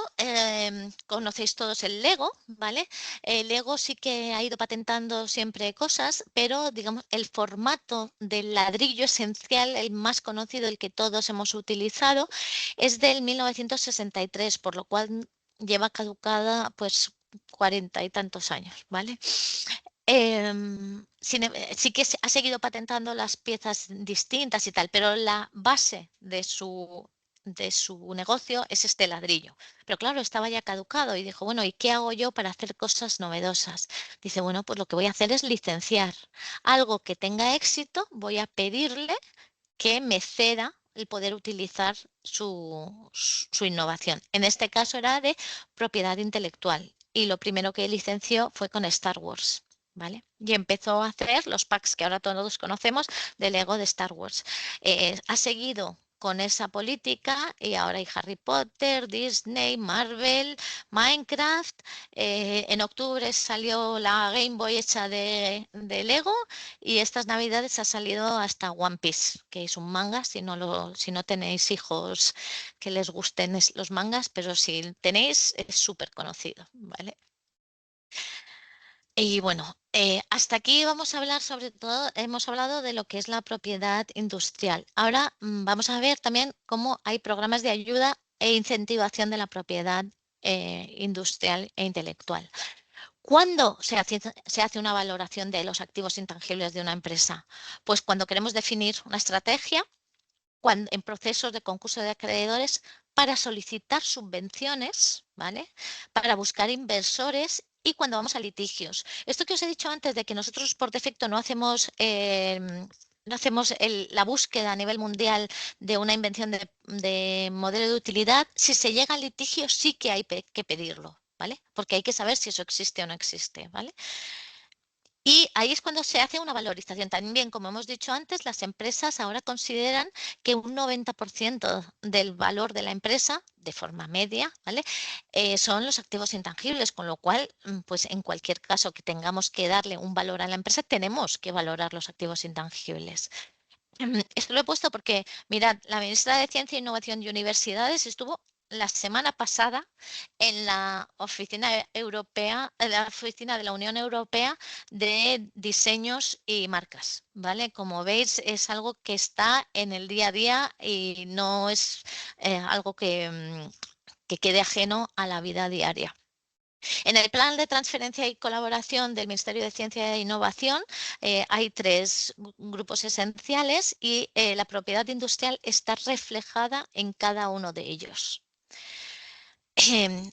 conocéis todos el Lego, ¿vale? El Lego sí que ha ido patentando siempre cosas, pero digamos el formato del ladrillo esencial, el más conocido, el que todos hemos utilizado, es del 1963, por lo cual lleva caducada pues 40 y tantos años, ¿vale? Sí que ha seguido patentando las piezas distintas y tal, pero la base de su negocio es este ladrillo. Pero claro, estaba ya caducado y dijo, bueno, ¿y qué hago yo para hacer cosas novedosas? Dice, bueno, pues lo que voy a hacer es licenciar algo que tenga éxito, voy a pedirle que me ceda el poder utilizar su innovación. En este caso era de propiedad intelectual y lo primero que licenció fue con Star Wars. ¿Vale? Y empezó a hacer los packs que ahora todos conocemos de Lego de Star Wars. Ha seguido con esa política y ahora hay Harry Potter, Disney, Marvel, Minecraft. En octubre salió la Game Boy hecha de Lego y estas navidades ha salido hasta One Piece, que es un manga, si no tenéis hijos que les gusten los mangas, pero si tenéis es súper conocido, ¿vale? Y bueno, hasta aquí vamos a hablar sobre todo, hemos hablado de lo que es la propiedad industrial. Ahora vamos a ver también cómo hay programas de ayuda e incentivación de la propiedad industrial e intelectual. ¿Cuándo se hace una valoración de los activos intangibles de una empresa? Pues cuando queremos definir una estrategia, en procesos de concurso de acreedores para solicitar subvenciones, ¿vale? Para buscar inversores y cuando vamos a litigios. Esto que os he dicho antes de que nosotros por defecto no hacemos la búsqueda a nivel mundial de una invención de modelo de utilidad, si se llega al litigio sí que hay que pedirlo, ¿vale? Porque hay que saber si eso existe o no existe, ¿vale? Y ahí es cuando se hace una valorización. También, como hemos dicho antes, las empresas ahora consideran que un 90% del valor de la empresa, de forma media, ¿vale? Son los activos intangibles, con lo cual, pues en cualquier caso que tengamos que darle un valor a la empresa, tenemos que valorar los activos intangibles. Esto lo he puesto porque, mirad, la ministra de Ciencia, Innovación y Universidades estuvo la semana pasada en la oficina europea, en la oficina de la Unión Europea de diseños y marcas, ¿vale? Como veis, es algo que está en el día a día y no es algo que quede ajeno a la vida diaria. En el plan de transferencia y colaboración del Ministerio de Ciencia e Innovación hay 3 grupos esenciales y la propiedad industrial está reflejada en cada uno de ellos. En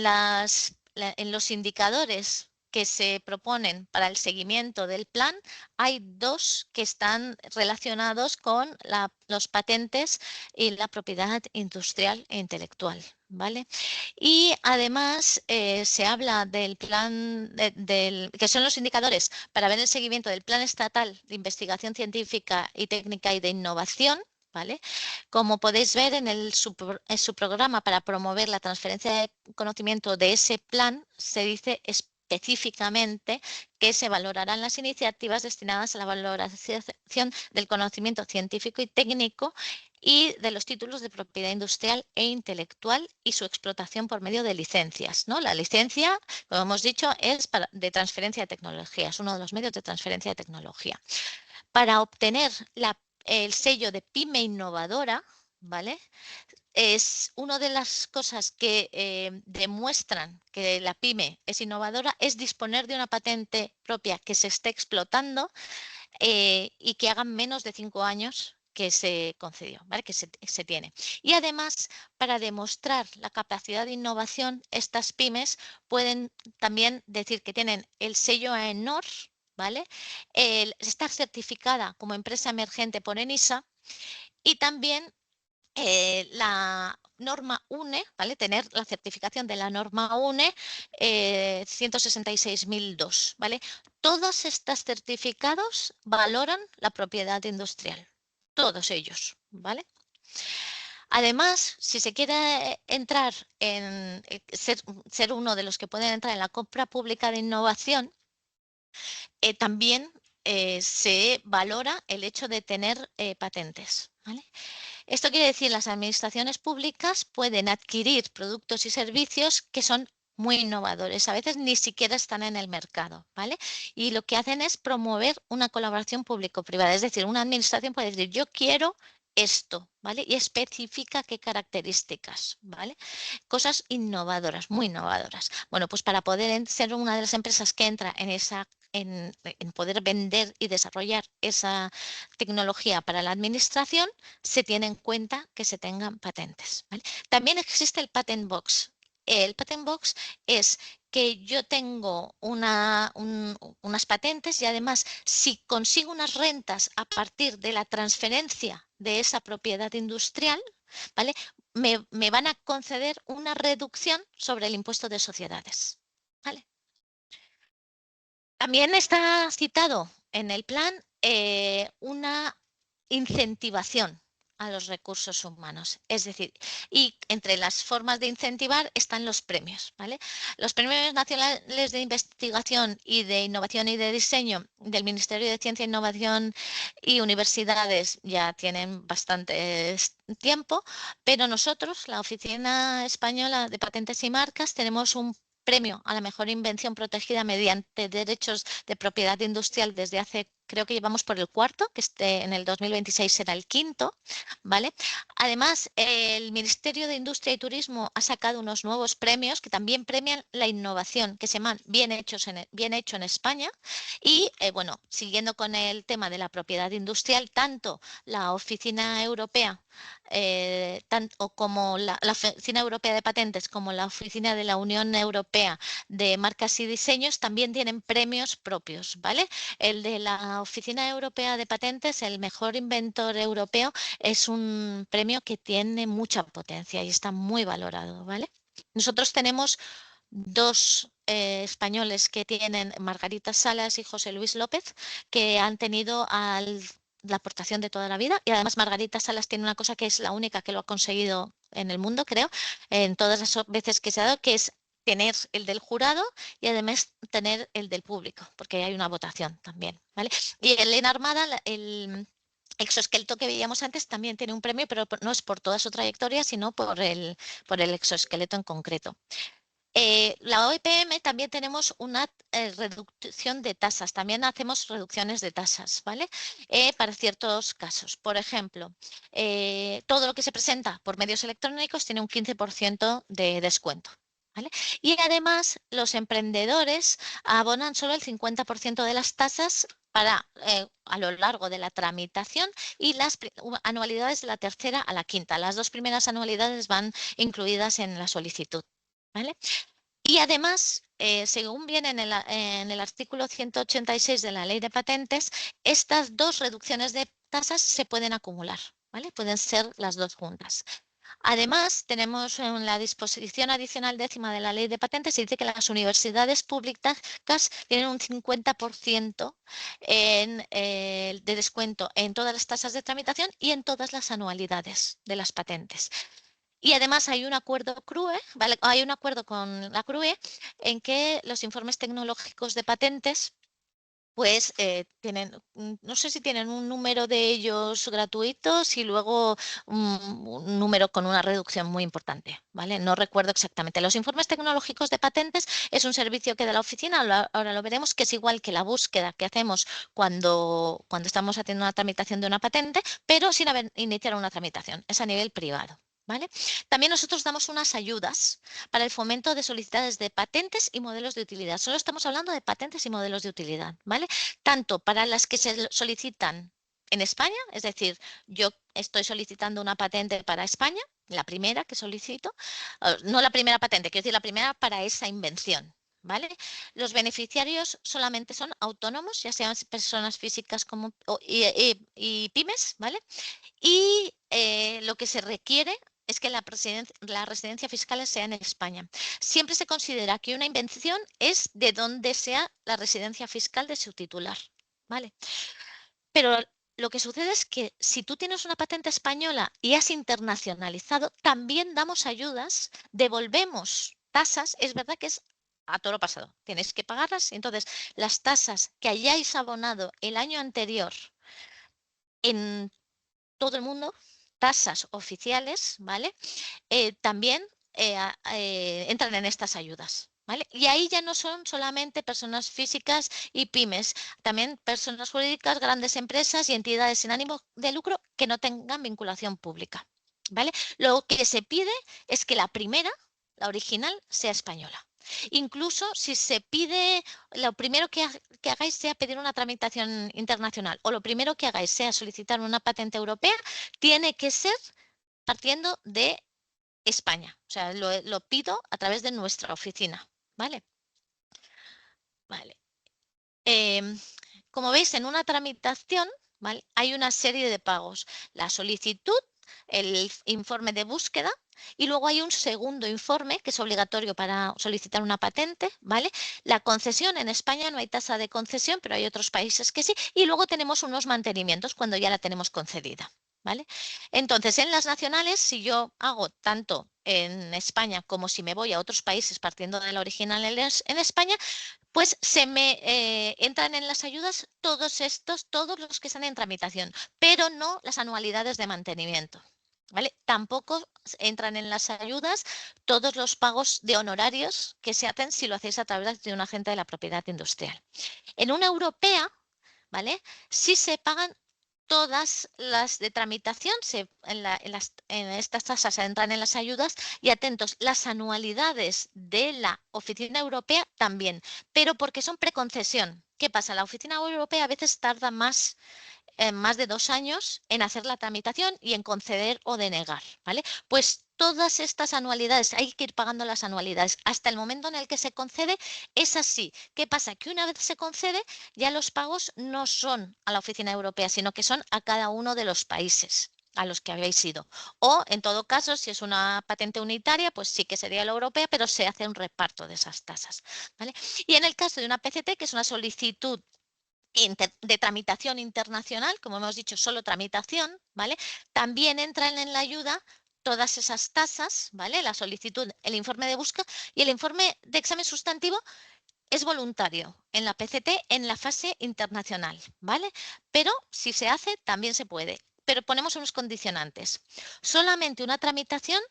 los indicadores que se proponen para el seguimiento del plan, hay 2 que están relacionados con los patentes y la propiedad industrial e intelectual, ¿vale? Y además se habla del plan, que son los indicadores para ver el seguimiento del Plan Estatal de Investigación Científica y Técnica y de Innovación, ¿vale? Como podéis ver en su programa para promover la transferencia de conocimiento de ese plan, se dice específicamente que se valorarán las iniciativas destinadas a la valoración del conocimiento científico y técnico y de los títulos de propiedad industrial e intelectual y su explotación por medio de licencias, ¿no? La licencia, como hemos dicho, es de transferencia de tecnología, es uno de los medios de transferencia de tecnología. Para obtener el sello de PYME innovadora, ¿vale? Es una de las cosas que demuestran que la PYME es innovadora, es disponer de una patente propia que se esté explotando y que hagan menos de 5 años que se concedió, ¿vale? Que se tiene. Y además, para demostrar la capacidad de innovación, estas pymes pueden también decir que tienen el sello AENOR, ¿vale? Estar certificada como empresa emergente por ENISA y también la norma UNE, ¿vale? Tener la certificación de la norma UNE 166.002, ¿vale? Todos estos certificados valoran la propiedad industrial, todos ellos, ¿vale? Además, si se quiere entrar en ser uno de los que pueden entrar en la compra pública de innovación, también se valora el hecho de tener patentes, ¿vale? Esto quiere decir las administraciones públicas pueden adquirir productos y servicios que son muy innovadores, a veces ni siquiera están en el mercado, ¿vale? Y lo que hacen es promover una colaboración público-privada, es decir, una administración puede decir, yo quiero esto, ¿vale? Y especifica qué características, ¿vale? Cosas innovadoras, muy innovadoras. Bueno, pues para poder ser una de las empresas que entra en poder vender y desarrollar esa tecnología para la administración, se tiene en cuenta que se tengan patentes, ¿vale? También existe el Patent Box. El Patent Box es que yo tengo unas patentes y además si consigo unas rentas a partir de la transferencia de esa propiedad industrial, ¿vale? Me van a conceder una reducción sobre el impuesto de sociedades, ¿vale? También está citado en el plan una incentivación a los recursos humanos. Es decir, y entre las formas de incentivar están los premios, ¿vale? Los premios nacionales de investigación y de innovación y de diseño del Ministerio de Ciencia, Innovación y Universidades ya tienen bastante tiempo, pero nosotros, la Oficina Española de Patentes y Marcas, tenemos un premio a la mejor invención protegida mediante derechos de propiedad industrial desde hace, creo que llevamos por el cuarto, que en el 2026 será el quinto, ¿vale? Además, el Ministerio de Industria y Turismo ha sacado unos nuevos premios que también premian la innovación, que se llaman Bien Hecho en España. Y, bueno, siguiendo con el tema de la propiedad industrial, tanto la Oficina Europea tanto como la Oficina Europea de Patentes como la Oficina de la Unión Europea de Marcas y Diseños también tienen premios propios, ¿vale? El de la Oficina Europea de Patentes, el mejor inventor europeo, es un premio que tiene mucha potencia y está muy valorado, ¿vale? Nosotros tenemos dos españoles que tienen, Margarita Salas y José Luis López, que han tenido la aportación de toda la vida, y además Margarita Salas tiene una cosa que es la única que lo ha conseguido en el mundo, creo, en todas las veces que se ha dado, que es tener el del jurado y además tener el del público, porque hay una votación también, ¿vale? Y Elena Armada, el exoesqueleto que veíamos antes, también tiene un premio, pero no es por toda su trayectoria, sino por el exoesqueleto en concreto. La OEPM también tenemos una reducción de tasas, también hacemos reducciones de tasas, ¿vale? Para ciertos casos. Por ejemplo, todo lo que se presenta por medios electrónicos tiene un 15% de descuento, ¿vale? Y además los emprendedores abonan solo el 50% de las tasas a lo largo de la tramitación y las anualidades de la tercera a la quinta. Las dos primeras anualidades van incluidas en la solicitud, ¿vale? Y además, según viene en el artículo 186 de la Ley de Patentes, estas dos reducciones de tasas se pueden acumular, ¿vale? Pueden ser las dos juntas. Además, tenemos en la disposición adicional 10ª de la Ley de Patentes, se dice que las universidades públicas tienen un 50% de descuento en todas las tasas de tramitación y en todas las anualidades de las patentes. Y además hay un acuerdo CRUE, ¿vale? Hay un acuerdo con la CRUE en que los informes tecnológicos de patentes pues tienen, no sé si tienen un número de ellos gratuitos y luego un número con una reducción muy importante, ¿vale? No recuerdo exactamente. Los informes tecnológicos de patentes es un servicio que da la oficina, ahora lo veremos, que es igual que la búsqueda que hacemos cuando estamos haciendo una tramitación de una patente, pero sin iniciar una tramitación, es a nivel privado, ¿vale? También nosotros damos unas ayudas para el fomento de solicitudes de patentes y modelos de utilidad. Solo estamos hablando de patentes y modelos de utilidad, ¿vale? Tanto para las que se solicitan en España, es decir, yo estoy solicitando una patente para España, la primera que solicito, no la primera patente, quiero decir la primera para esa invención, ¿vale? Los beneficiarios solamente son autónomos, ya sean personas físicas y pymes, ¿vale? Y lo que se requiere es que la residencia fiscal sea en España. Siempre se considera que una invención es de donde sea la residencia fiscal de su titular, ¿vale? Pero lo que sucede es que si tú tienes una patente española y has internacionalizado, también damos ayudas, devolvemos tasas, es verdad que es a todo lo pasado, tienes que pagarlas, entonces las tasas que hayáis abonado el año anterior en todo el mundo, tasas oficiales, ¿vale? También entran en estas ayudas. ¿Vale? Y ahí ya no son solamente personas físicas y pymes, también personas jurídicas, grandes empresas y entidades sin ánimo de lucro que no tengan vinculación pública. ¿Vale? Lo que se pide es que la primera, la original, sea española. Incluso si se pide, lo primero que hagáis sea pedir una tramitación internacional o lo primero que hagáis sea solicitar una patente europea, tiene que ser partiendo de España. O sea, lo pido a través de nuestra oficina. ¿Vale? Vale. Como veis, en una tramitación, ¿vale?, hay una serie de pagos. La solicitud, el informe de búsqueda y luego hay un segundo informe que es obligatorio para solicitar una patente, ¿vale? La concesión, en España no hay tasa de concesión, pero hay otros países que sí. Y luego tenemos unos mantenimientos cuando ya la tenemos concedida. ¿Vale? Entonces, en las nacionales, si yo hago tanto en España como si me voy a otros países partiendo de la original en España, pues se me entran en las ayudas todos los que están en tramitación, pero no las anualidades de mantenimiento. ¿Vale? Tampoco entran en las ayudas todos los pagos de honorarios que se hacen si lo hacéis a través de un agente de la propiedad industrial. En una europea, ¿vale?, sí se pagan todas las de tramitación, en estas tasas entran en las ayudas y atentos, las anualidades de la Oficina Europea también, pero porque son preconcesión. ¿Qué pasa? La Oficina Europea a veces tarda más de 2 años en hacer la tramitación y en conceder o denegar, ¿vale? Pues todas estas anualidades, hay que ir pagando las anualidades hasta el momento en el que se concede, es así. ¿Qué pasa? Que una vez se concede, ya los pagos no son a la Oficina Europea, sino que son a cada uno de los países a los que habéis ido. O, en todo caso, si es una patente unitaria, pues sí que sería la europea, pero se hace un reparto de esas tasas, ¿vale? Y en el caso de una PCT, que es una solicitud de tramitación internacional, como hemos dicho, solo tramitación, ¿vale? También entran en la ayuda todas esas tasas, ¿vale? La solicitud, el informe de búsqueda y el informe de examen sustantivo es voluntario en la PCT en la fase internacional, ¿vale? Pero si se hace, también se puede. Pero ponemos unos condicionantes. Solamente una tramitación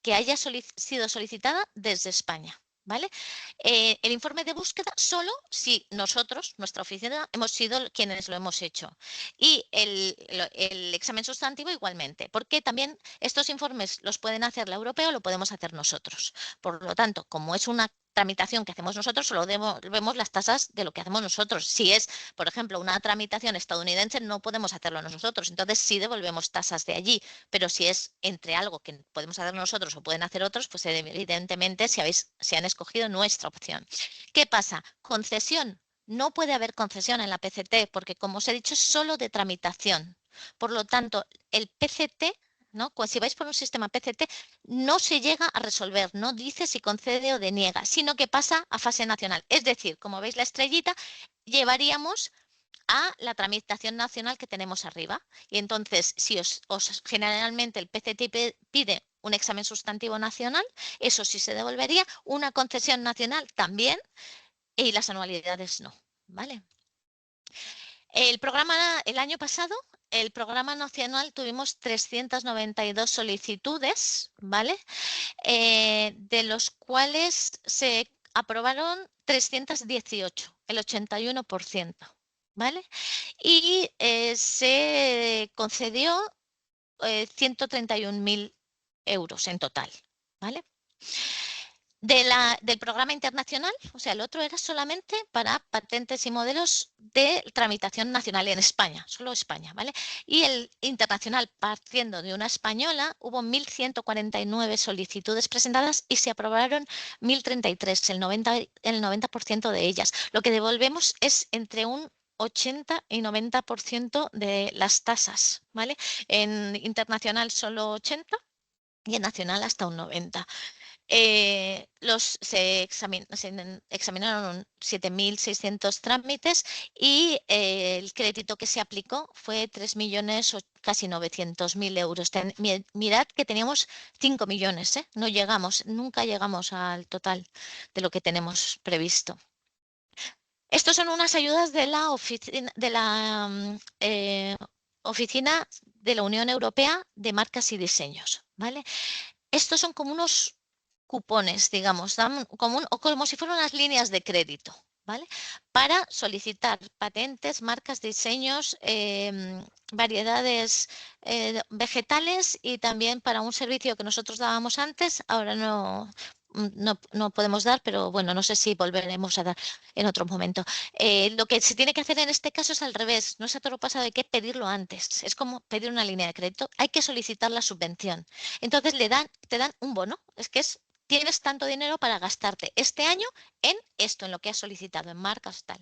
que haya sido solicitada desde España. ¿Vale? El informe de búsqueda solo si nosotros, nuestra oficina, hemos sido quienes lo hemos hecho. Y el examen sustantivo igualmente, porque también estos informes los pueden hacer la europea o lo podemos hacer nosotros. Por lo tanto, como es una tramitación que hacemos nosotros, solo vemos las tasas de lo que hacemos nosotros. Si es, por ejemplo, una tramitación estadounidense, no podemos hacerlo nosotros. Entonces, sí devolvemos tasas de allí. Pero si es entre algo que podemos hacer nosotros o pueden hacer otros, pues evidentemente se han escogido nuestra opción. ¿Qué pasa? Concesión. No puede haber concesión en la PCT porque, como os he dicho, es solo de tramitación. Por lo tanto, el PCT, ¿no?, si vais por un sistema PCT, no se llega a resolver, no dice si concede o deniega, sino que pasa a fase nacional. Es decir, como veis la estrellita, llevaríamos a la tramitación nacional que tenemos arriba. Y entonces, si generalmente el PCT pide un examen sustantivo nacional, eso sí se devolvería, una concesión nacional también, y las anualidades no, ¿vale? El año pasado, el programa nacional tuvimos 392 solicitudes, ¿vale? De los cuales se aprobaron 318, el 81%, ¿vale? Y se concedió 131.000 euros en total, ¿vale? Del programa internacional, o sea, el otro era solamente para patentes y modelos de tramitación nacional en España, solo España, ¿vale? Y el internacional, partiendo de una española, hubo 1.149 solicitudes presentadas y se aprobaron 1.033, el 90% de ellas. Lo que devolvemos es entre un 80 y 90% de las tasas, ¿vale? En internacional solo 80 y en nacional hasta un 90%. Se examinaron 7.600 trámites y el crédito que se aplicó fue 3 millones o casi 900.000 euros. Mirad que teníamos 5 millones, ¿eh? Nunca llegamos al total de lo que tenemos previsto. Estos son unas ayudas de la oficina de la Unión Europea de marcas y diseños, ¿vale? Estos son como unos cupones, digamos, o como si fueran unas líneas de crédito, ¿vale? Para solicitar patentes, marcas, diseños, variedades vegetales y también para un servicio que nosotros dábamos antes, ahora no podemos dar, pero bueno, no sé si volveremos a dar en otro momento. Lo que se tiene que hacer en este caso es al revés, no es a toro pasado, hay que pedirlo antes. Es como pedir una línea de crédito, hay que solicitar la subvención. Entonces te dan un bono, tienes tanto dinero para gastarte este año en esto, en lo que has solicitado, en marcas tal.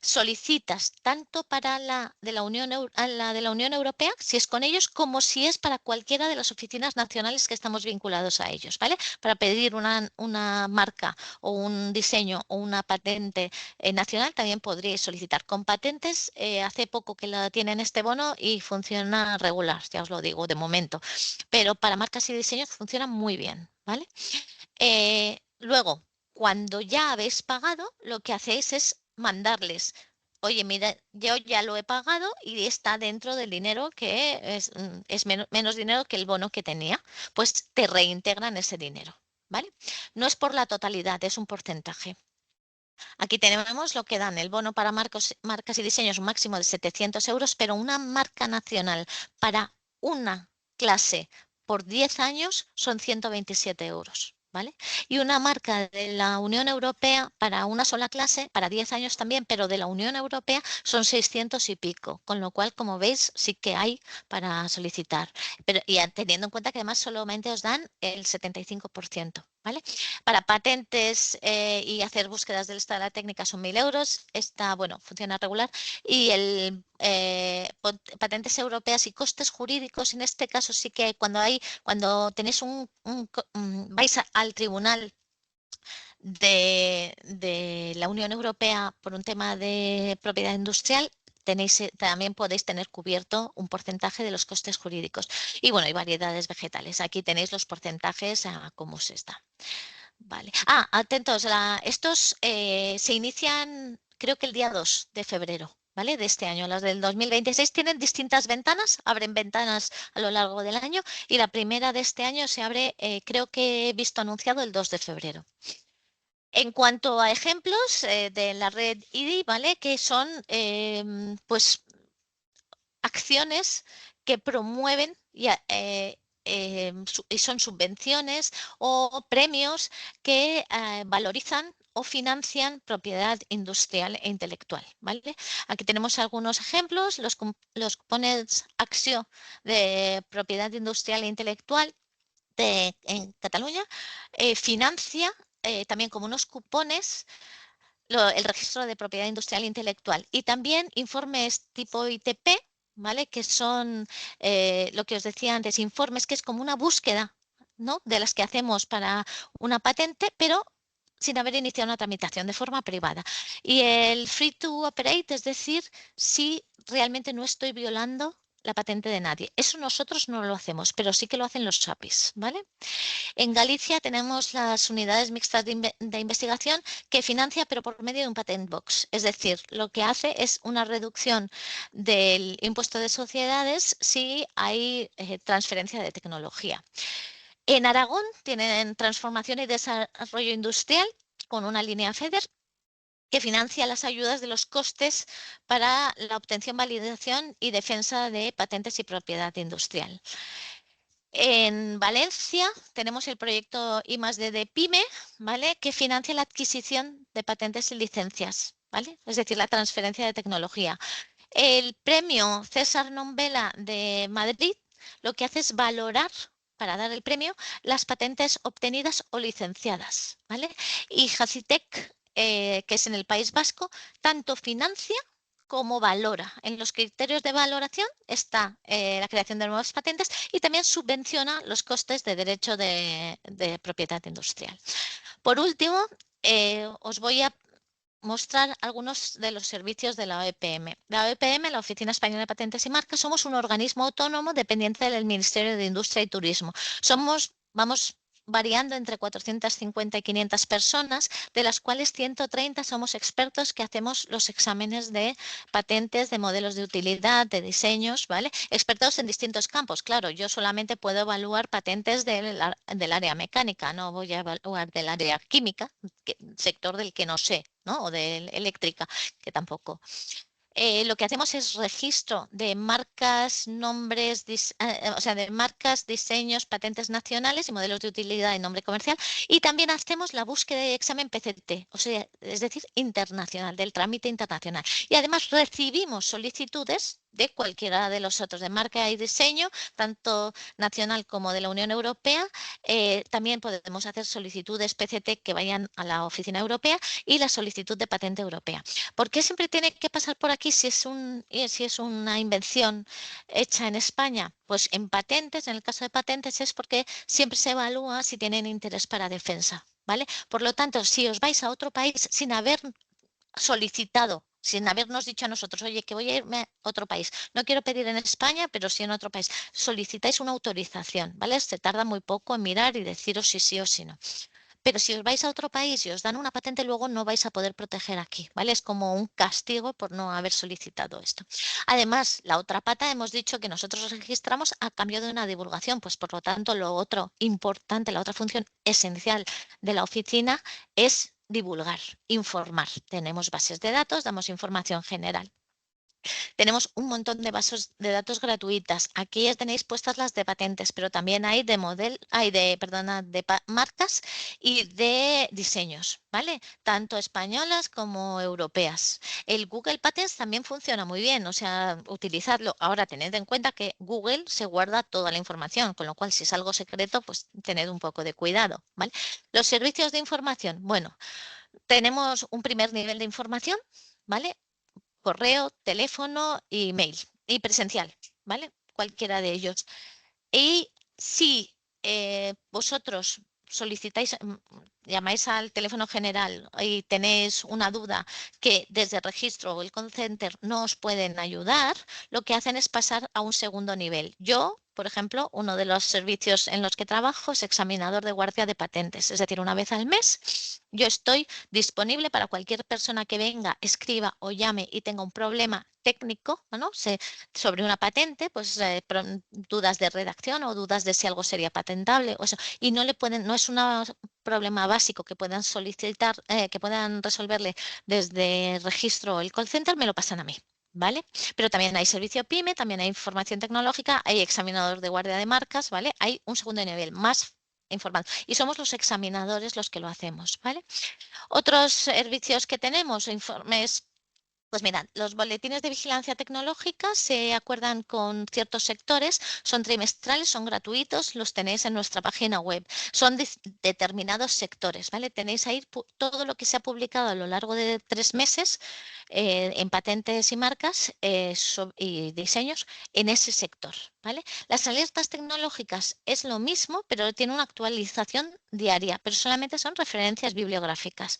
Solicitas tanto para la de la Unión Europea, si es con ellos, como si es para cualquiera de las oficinas nacionales que estamos vinculados a ellos, ¿vale? Para pedir una marca o un diseño o una patente nacional también podríais solicitar. Con patentes, hace poco que la tienen este bono y funciona regular, ya os lo digo de momento. Pero para marcas y diseños funciona muy bien, ¿vale? Luego, cuando ya habéis pagado, lo que hacéis es mandarles, oye, mira, yo ya lo he pagado y está dentro del dinero que es menos dinero que el bono que tenía, pues te reintegran ese dinero, ¿vale? No es por la totalidad, es un porcentaje. Aquí tenemos lo que dan el bono para marcas y diseños, un máximo de 700 euros, pero una marca nacional para una clase por 10 años son 127 euros. ¿Vale? Y una marca de la Unión Europea para una sola clase, para 10 años también, pero de la Unión Europea son 600 y pico, con lo cual, como veis, sí que hay para solicitar. Pero y teniendo en cuenta que además solamente os dan el 75%, ¿vale? Para patentes y hacer búsquedas del estado de la técnica son 1.000 euros, bueno, funciona regular, y el patentes europeas y costes jurídicos, en este caso sí que cuando tenéis vais al tribunal de la Unión Europea por un tema de propiedad industrial, también podéis tener cubierto un porcentaje de los costes jurídicos. Y bueno, hay variedades vegetales. Aquí tenéis los porcentajes a cómo se está. Vale. Atentos, estos se inician creo que el día 2 de febrero. ¿Vale? De este año. Las del 2026 tienen distintas ventanas, abren ventanas a lo largo del año y la primera de este año se abre, creo que he visto anunciado el 2 de febrero. En cuanto a ejemplos de la red IDI, ¿vale? Que son pues acciones que promueven y son subvenciones o premios que valorizan o financian propiedad industrial e intelectual, ¿vale? Aquí tenemos algunos ejemplos, los cupones Acció de propiedad industrial e intelectual en Cataluña financia también como unos cupones el registro de propiedad industrial e intelectual y también informes tipo ITP, ¿vale? Que son lo que os decía antes, informes que es como una búsqueda, ¿no? De las que hacemos para una patente, pero sin haber iniciado una tramitación de forma privada. Y el free to operate, es decir, si realmente no estoy violando la patente de nadie. Eso nosotros no lo hacemos, pero sí que lo hacen los SAPIs, ¿vale? En Galicia tenemos las unidades mixtas de investigación que financia, pero por medio de un patent box. Es decir, lo que hace es una reducción del impuesto de sociedades si hay transferencia de tecnología. En Aragón tienen transformación y desarrollo industrial con una línea FEDER que financia las ayudas de los costes para la obtención, validación y defensa de patentes y propiedad industrial. En Valencia tenemos el proyecto I+D de PYME, ¿vale? Que financia la adquisición de patentes y licencias, ¿vale? Es decir, la transferencia de tecnología. El premio César Nombela de Madrid lo que hace es valorar, para dar el premio, las patentes obtenidas o licenciadas, ¿vale? Y Jacitec, que es en el País Vasco, tanto financia como valora. En los criterios de valoración está la creación de nuevas patentes y también subvenciona los costes de derecho de propiedad industrial. Por último, os voy a mostrar algunos de los servicios de la OEPM. La OEPM, la Oficina Española de Patentes y Marcas, somos un organismo autónomo dependiente del Ministerio de Industria y Turismo. variando entre 450 y 500 personas, de las cuales 130 somos expertos que hacemos los exámenes de patentes, de modelos de utilidad, de diseños, ¿vale? Expertos en distintos campos. Claro, yo solamente puedo evaluar patentes del área mecánica, no voy a evaluar del área química, sector del que no sé, ¿no? O de eléctrica, que tampoco. Lo que hacemos es registro de marcas, nombres, o sea, de marcas, diseños, patentes nacionales y modelos de utilidad y nombre comercial. Y también hacemos la búsqueda de examen PCT, o sea, es decir, internacional, del trámite internacional. Y además recibimos solicitudes de cualquiera de los otros, de marca y diseño, tanto nacional como de la Unión Europea. También podemos hacer solicitudes PCT que vayan a la Oficina Europea y la solicitud de patente europea. ¿Por qué siempre tiene que pasar por aquí si es una invención hecha en España? Pues en patentes, en el caso de patentes, es porque siempre se evalúa si tienen interés para defensa, ¿vale? Por lo tanto, si os vais a otro país sin haber solicitado, sin habernos dicho a nosotros, oye, que voy a irme a otro país, no quiero pedir en España, pero sí en otro país, solicitáis una autorización, ¿vale? Se tarda muy poco en mirar y deciros si sí o si no. Pero si os vais a otro país y os dan una patente, luego no vais a poder proteger aquí, ¿vale? Es como un castigo por no haber solicitado esto. Además, la otra pata hemos dicho que nosotros registramos a cambio de una divulgación, pues por lo tanto, lo otro importante, la otra función esencial de la oficina es divulgar, informar. Tenemos bases de datos, damos información general. Tenemos un montón de bases de datos gratuitas. Aquí ya tenéis puestas las de patentes, pero también hay de marcas y de diseños, ¿vale? Tanto españolas como europeas. El Google Patents también funciona muy bien, o sea, utilizadlo. Ahora tened en cuenta que Google se guarda toda la información, con lo cual si es algo secreto, pues tened un poco de cuidado, ¿vale? Los servicios de información, bueno, tenemos un primer nivel de información, ¿vale? Correo, teléfono, email y presencial, ¿vale? Cualquiera de ellos. Y si vosotros solicitáis, llamáis al teléfono general y tenéis una duda que desde el registro o el call center no os pueden ayudar, lo que hacen es pasar a un segundo nivel. Yo, por ejemplo, uno de los servicios en los que trabajo es examinador de guardia de patentes, es decir, una vez al mes yo estoy disponible para cualquier persona que venga, escriba o llame y tenga un problema técnico, ¿no? Sobre una patente, pues dudas de redacción o dudas de si algo sería patentable o eso, y no es un problema básico que puedan solicitar, que puedan resolverle desde el registro o el call center, me lo pasan a mí. ¿Vale? Pero también hay servicio PYME, también hay información tecnológica, hay examinador de guardia de marcas, ¿vale? Hay un segundo nivel más informado y somos los examinadores los que lo hacemos, ¿vale? Otros servicios que tenemos, informes. Pues mirad, los boletines de vigilancia tecnológica se acuerdan con ciertos sectores, son trimestrales, son gratuitos, los tenéis en nuestra página web. Son determinados sectores, ¿vale? Tenéis ahí todo lo que se ha publicado a lo largo de 3 meses en patentes y marcas y diseños en ese sector, ¿vale? Las alertas tecnológicas es lo mismo, pero tiene una actualización diaria, pero solamente son referencias bibliográficas.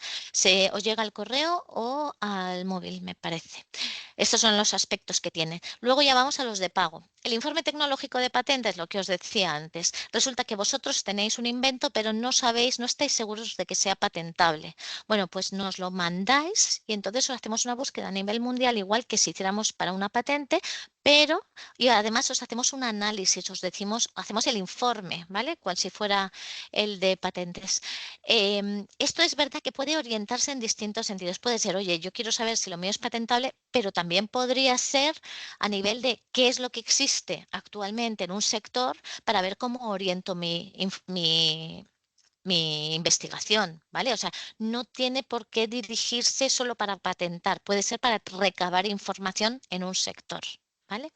Os llega al correo o al móvil, me parece. Estos son los aspectos que tiene. Luego ya vamos a los de pago. El informe tecnológico de patentes, lo que os decía antes. Resulta que vosotros tenéis un invento, pero no estáis seguros de que sea patentable. Bueno, pues nos lo mandáis y entonces os hacemos una búsqueda a nivel mundial, igual que si hiciéramos para una patente, y además os hacemos un análisis, hacemos el informe, ¿vale? Cual si fuera el de patentes. Esto es verdad que puede orientarse en distintos sentidos. Puede ser, oye, yo quiero saber si lo mío es patentable, pero también podría ser a nivel de qué es lo que existe actualmente en un sector para ver cómo oriento mi investigación, ¿vale? O sea, no tiene por qué dirigirse solo para patentar, puede ser para recabar información en un sector, ¿vale?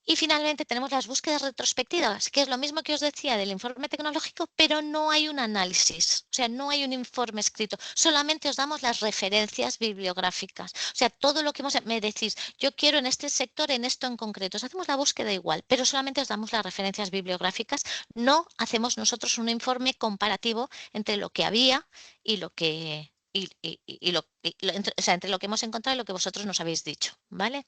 Y finalmente tenemos las búsquedas retrospectivas, que es lo mismo que os decía del informe tecnológico, pero no hay un análisis, o sea, no hay un informe escrito, solamente os damos las referencias bibliográficas. O sea, todo lo que me decís, yo quiero en este sector, en esto en concreto, os hacemos la búsqueda igual, pero solamente os damos las referencias bibliográficas, no hacemos nosotros un informe comparativo entre lo que había y lo que... o sea, entre lo que hemos encontrado y lo que vosotros nos habéis dicho, ¿vale?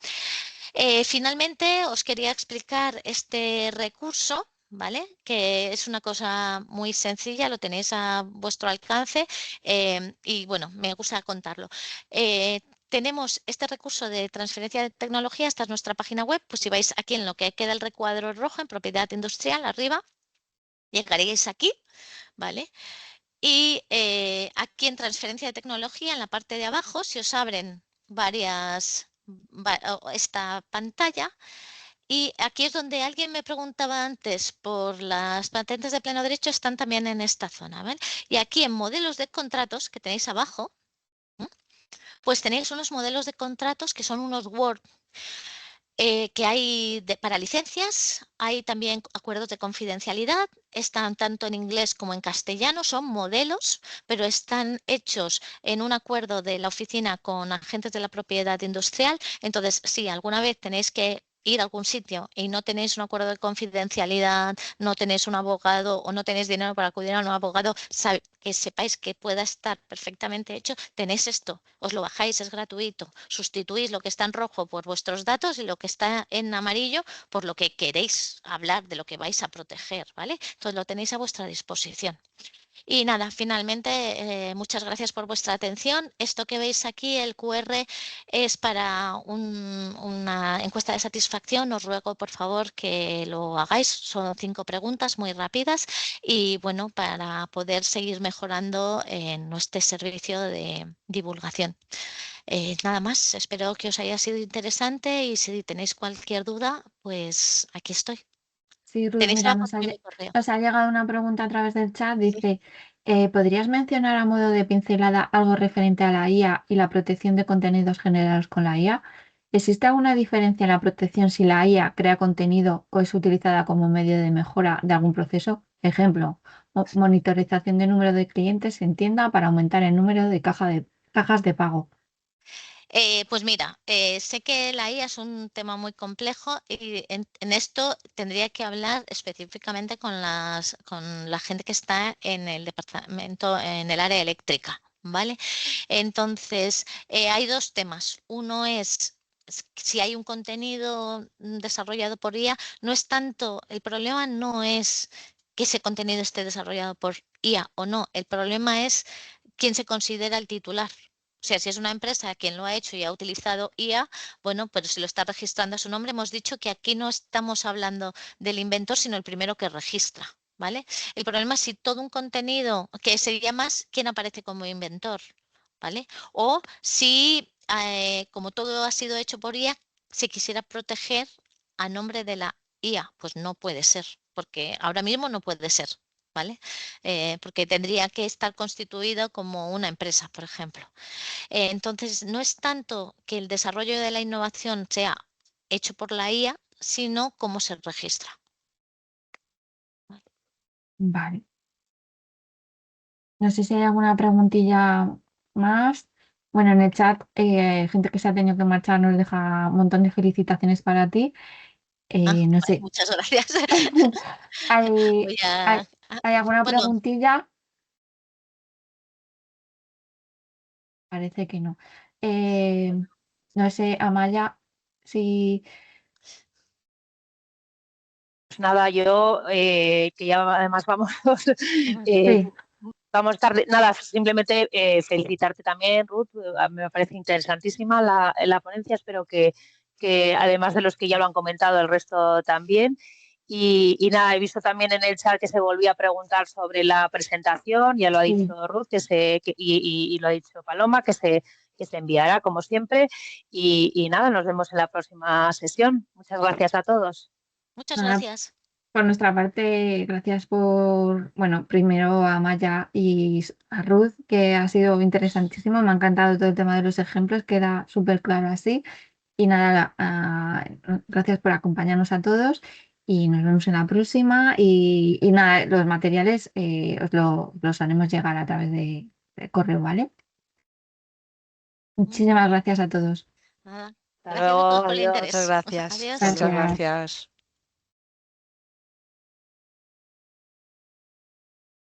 Finalmente, os quería explicar este recurso, ¿vale? Que es una cosa muy sencilla, lo tenéis a vuestro alcance y bueno, me gusta contarlo. Tenemos este recurso de transferencia de tecnología, esta es nuestra página web, pues si vais aquí en lo que queda el recuadro rojo, en propiedad industrial, arriba, llegaréis aquí, ¿vale? Y aquí en transferencia de tecnología, en la parte de abajo, si os abren esta pantalla, y aquí es donde alguien me preguntaba antes por las patentes de pleno derecho, están también en esta zona, ¿vale? Y aquí en modelos de contratos que tenéis abajo, pues tenéis unos modelos de contratos que son unos Word que hay para licencias, hay también acuerdos de confidencialidad, están tanto en inglés como en castellano, son modelos, pero están hechos en un acuerdo de la oficina con agentes de la propiedad industrial. Entonces, si alguna vez tenéis que ir a algún sitio y no tenéis un acuerdo de confidencialidad, no tenéis un abogado o no tenéis dinero para acudir a un abogado, que sepáis que pueda estar perfectamente hecho, tenéis esto, os lo bajáis, es gratuito, sustituís lo que está en rojo por vuestros datos y lo que está en amarillo por lo que queréis hablar, de lo que vais a proteger, ¿vale? Entonces lo tenéis a vuestra disposición. Y nada, finalmente, muchas gracias por vuestra atención. Esto que veis aquí, el QR, es para una encuesta de satisfacción. Os ruego, por favor, que lo hagáis. Son 5 preguntas muy rápidas y, bueno, para poder seguir mejorando en nuestro servicio de divulgación. Nada más, espero que os haya sido interesante y si tenéis cualquier duda, pues aquí estoy. Sí, Ruth, Tenéis mira, abajo mi correo. nos ha llegado una pregunta a través del chat. Dice, ¿podrías mencionar a modo de pincelada algo referente a la IA y la protección de contenidos generados con la IA? ¿Existe alguna diferencia en la protección si la IA crea contenido o es utilizada como medio de mejora de algún proceso? Ejemplo, monitorización de número de clientes en tienda para aumentar el número de cajas de pago. Pues mira, sé que la IA es un tema muy complejo y en esto tendría que hablar específicamente con la gente que está en el departamento, en el área eléctrica, ¿vale? Entonces, hay 2 temas. Uno es si hay un contenido desarrollado por IA, no es tanto, el problema no es que ese contenido esté desarrollado por IA o no, el problema es quién se considera el titular. O sea, si es una empresa quien lo ha hecho y ha utilizado IA, bueno, pero si lo está registrando a su nombre, hemos dicho que aquí no estamos hablando del inventor, sino el primero que registra, ¿vale? El problema es si todo un contenido, que sería más quién aparece como inventor, ¿vale? O si, como todo ha sido hecho por IA, se quisiera proteger a nombre de la IA, pues no puede ser, porque ahora mismo no puede ser, ¿vale? Porque tendría que estar constituido como una empresa, por ejemplo. Entonces, no es tanto que el desarrollo de la innovación sea hecho por la IA, sino cómo se registra. Vale. No sé si hay alguna preguntilla más. Bueno, en el chat, gente que se ha tenido que marchar nos deja un montón de felicitaciones para ti. No Vale, sé, muchas gracias. ¿hay, Voy a, hay, hay alguna bueno, preguntilla? Parece que no. No sé, Amaya, si... Pues nada, yo, que ya además vamos, Sí, vamos tarde. Nada, simplemente felicitarte también, Ruth. A mí me parece interesantísima la ponencia. Espero que además de los que ya lo han comentado, el resto también. Y nada, he visto también en el chat que se volvía a preguntar sobre la presentación. Ya lo ha sí. dicho Ruth y lo ha dicho Paloma, que se enviará como siempre. Y nada, nos vemos en la próxima sesión. Muchas gracias a todos. muchas Nada, gracias. por nuestra parte, gracias por, bueno, primero a Maya y a Ruth, que ha sido interesantísimo. Me ha encantado todo el tema de los ejemplos, queda súper claro así. Y nada, gracias por acompañarnos a todos y nos vemos en la próxima. Y nada, los materiales los haremos llegar a través de correo, ¿vale? Muchísimas gracias a todos. Nada. Hasta Gracias a luego, todos por el adiós. Muchas interés. gracias. Adiós. Muchas Gracias. gracias.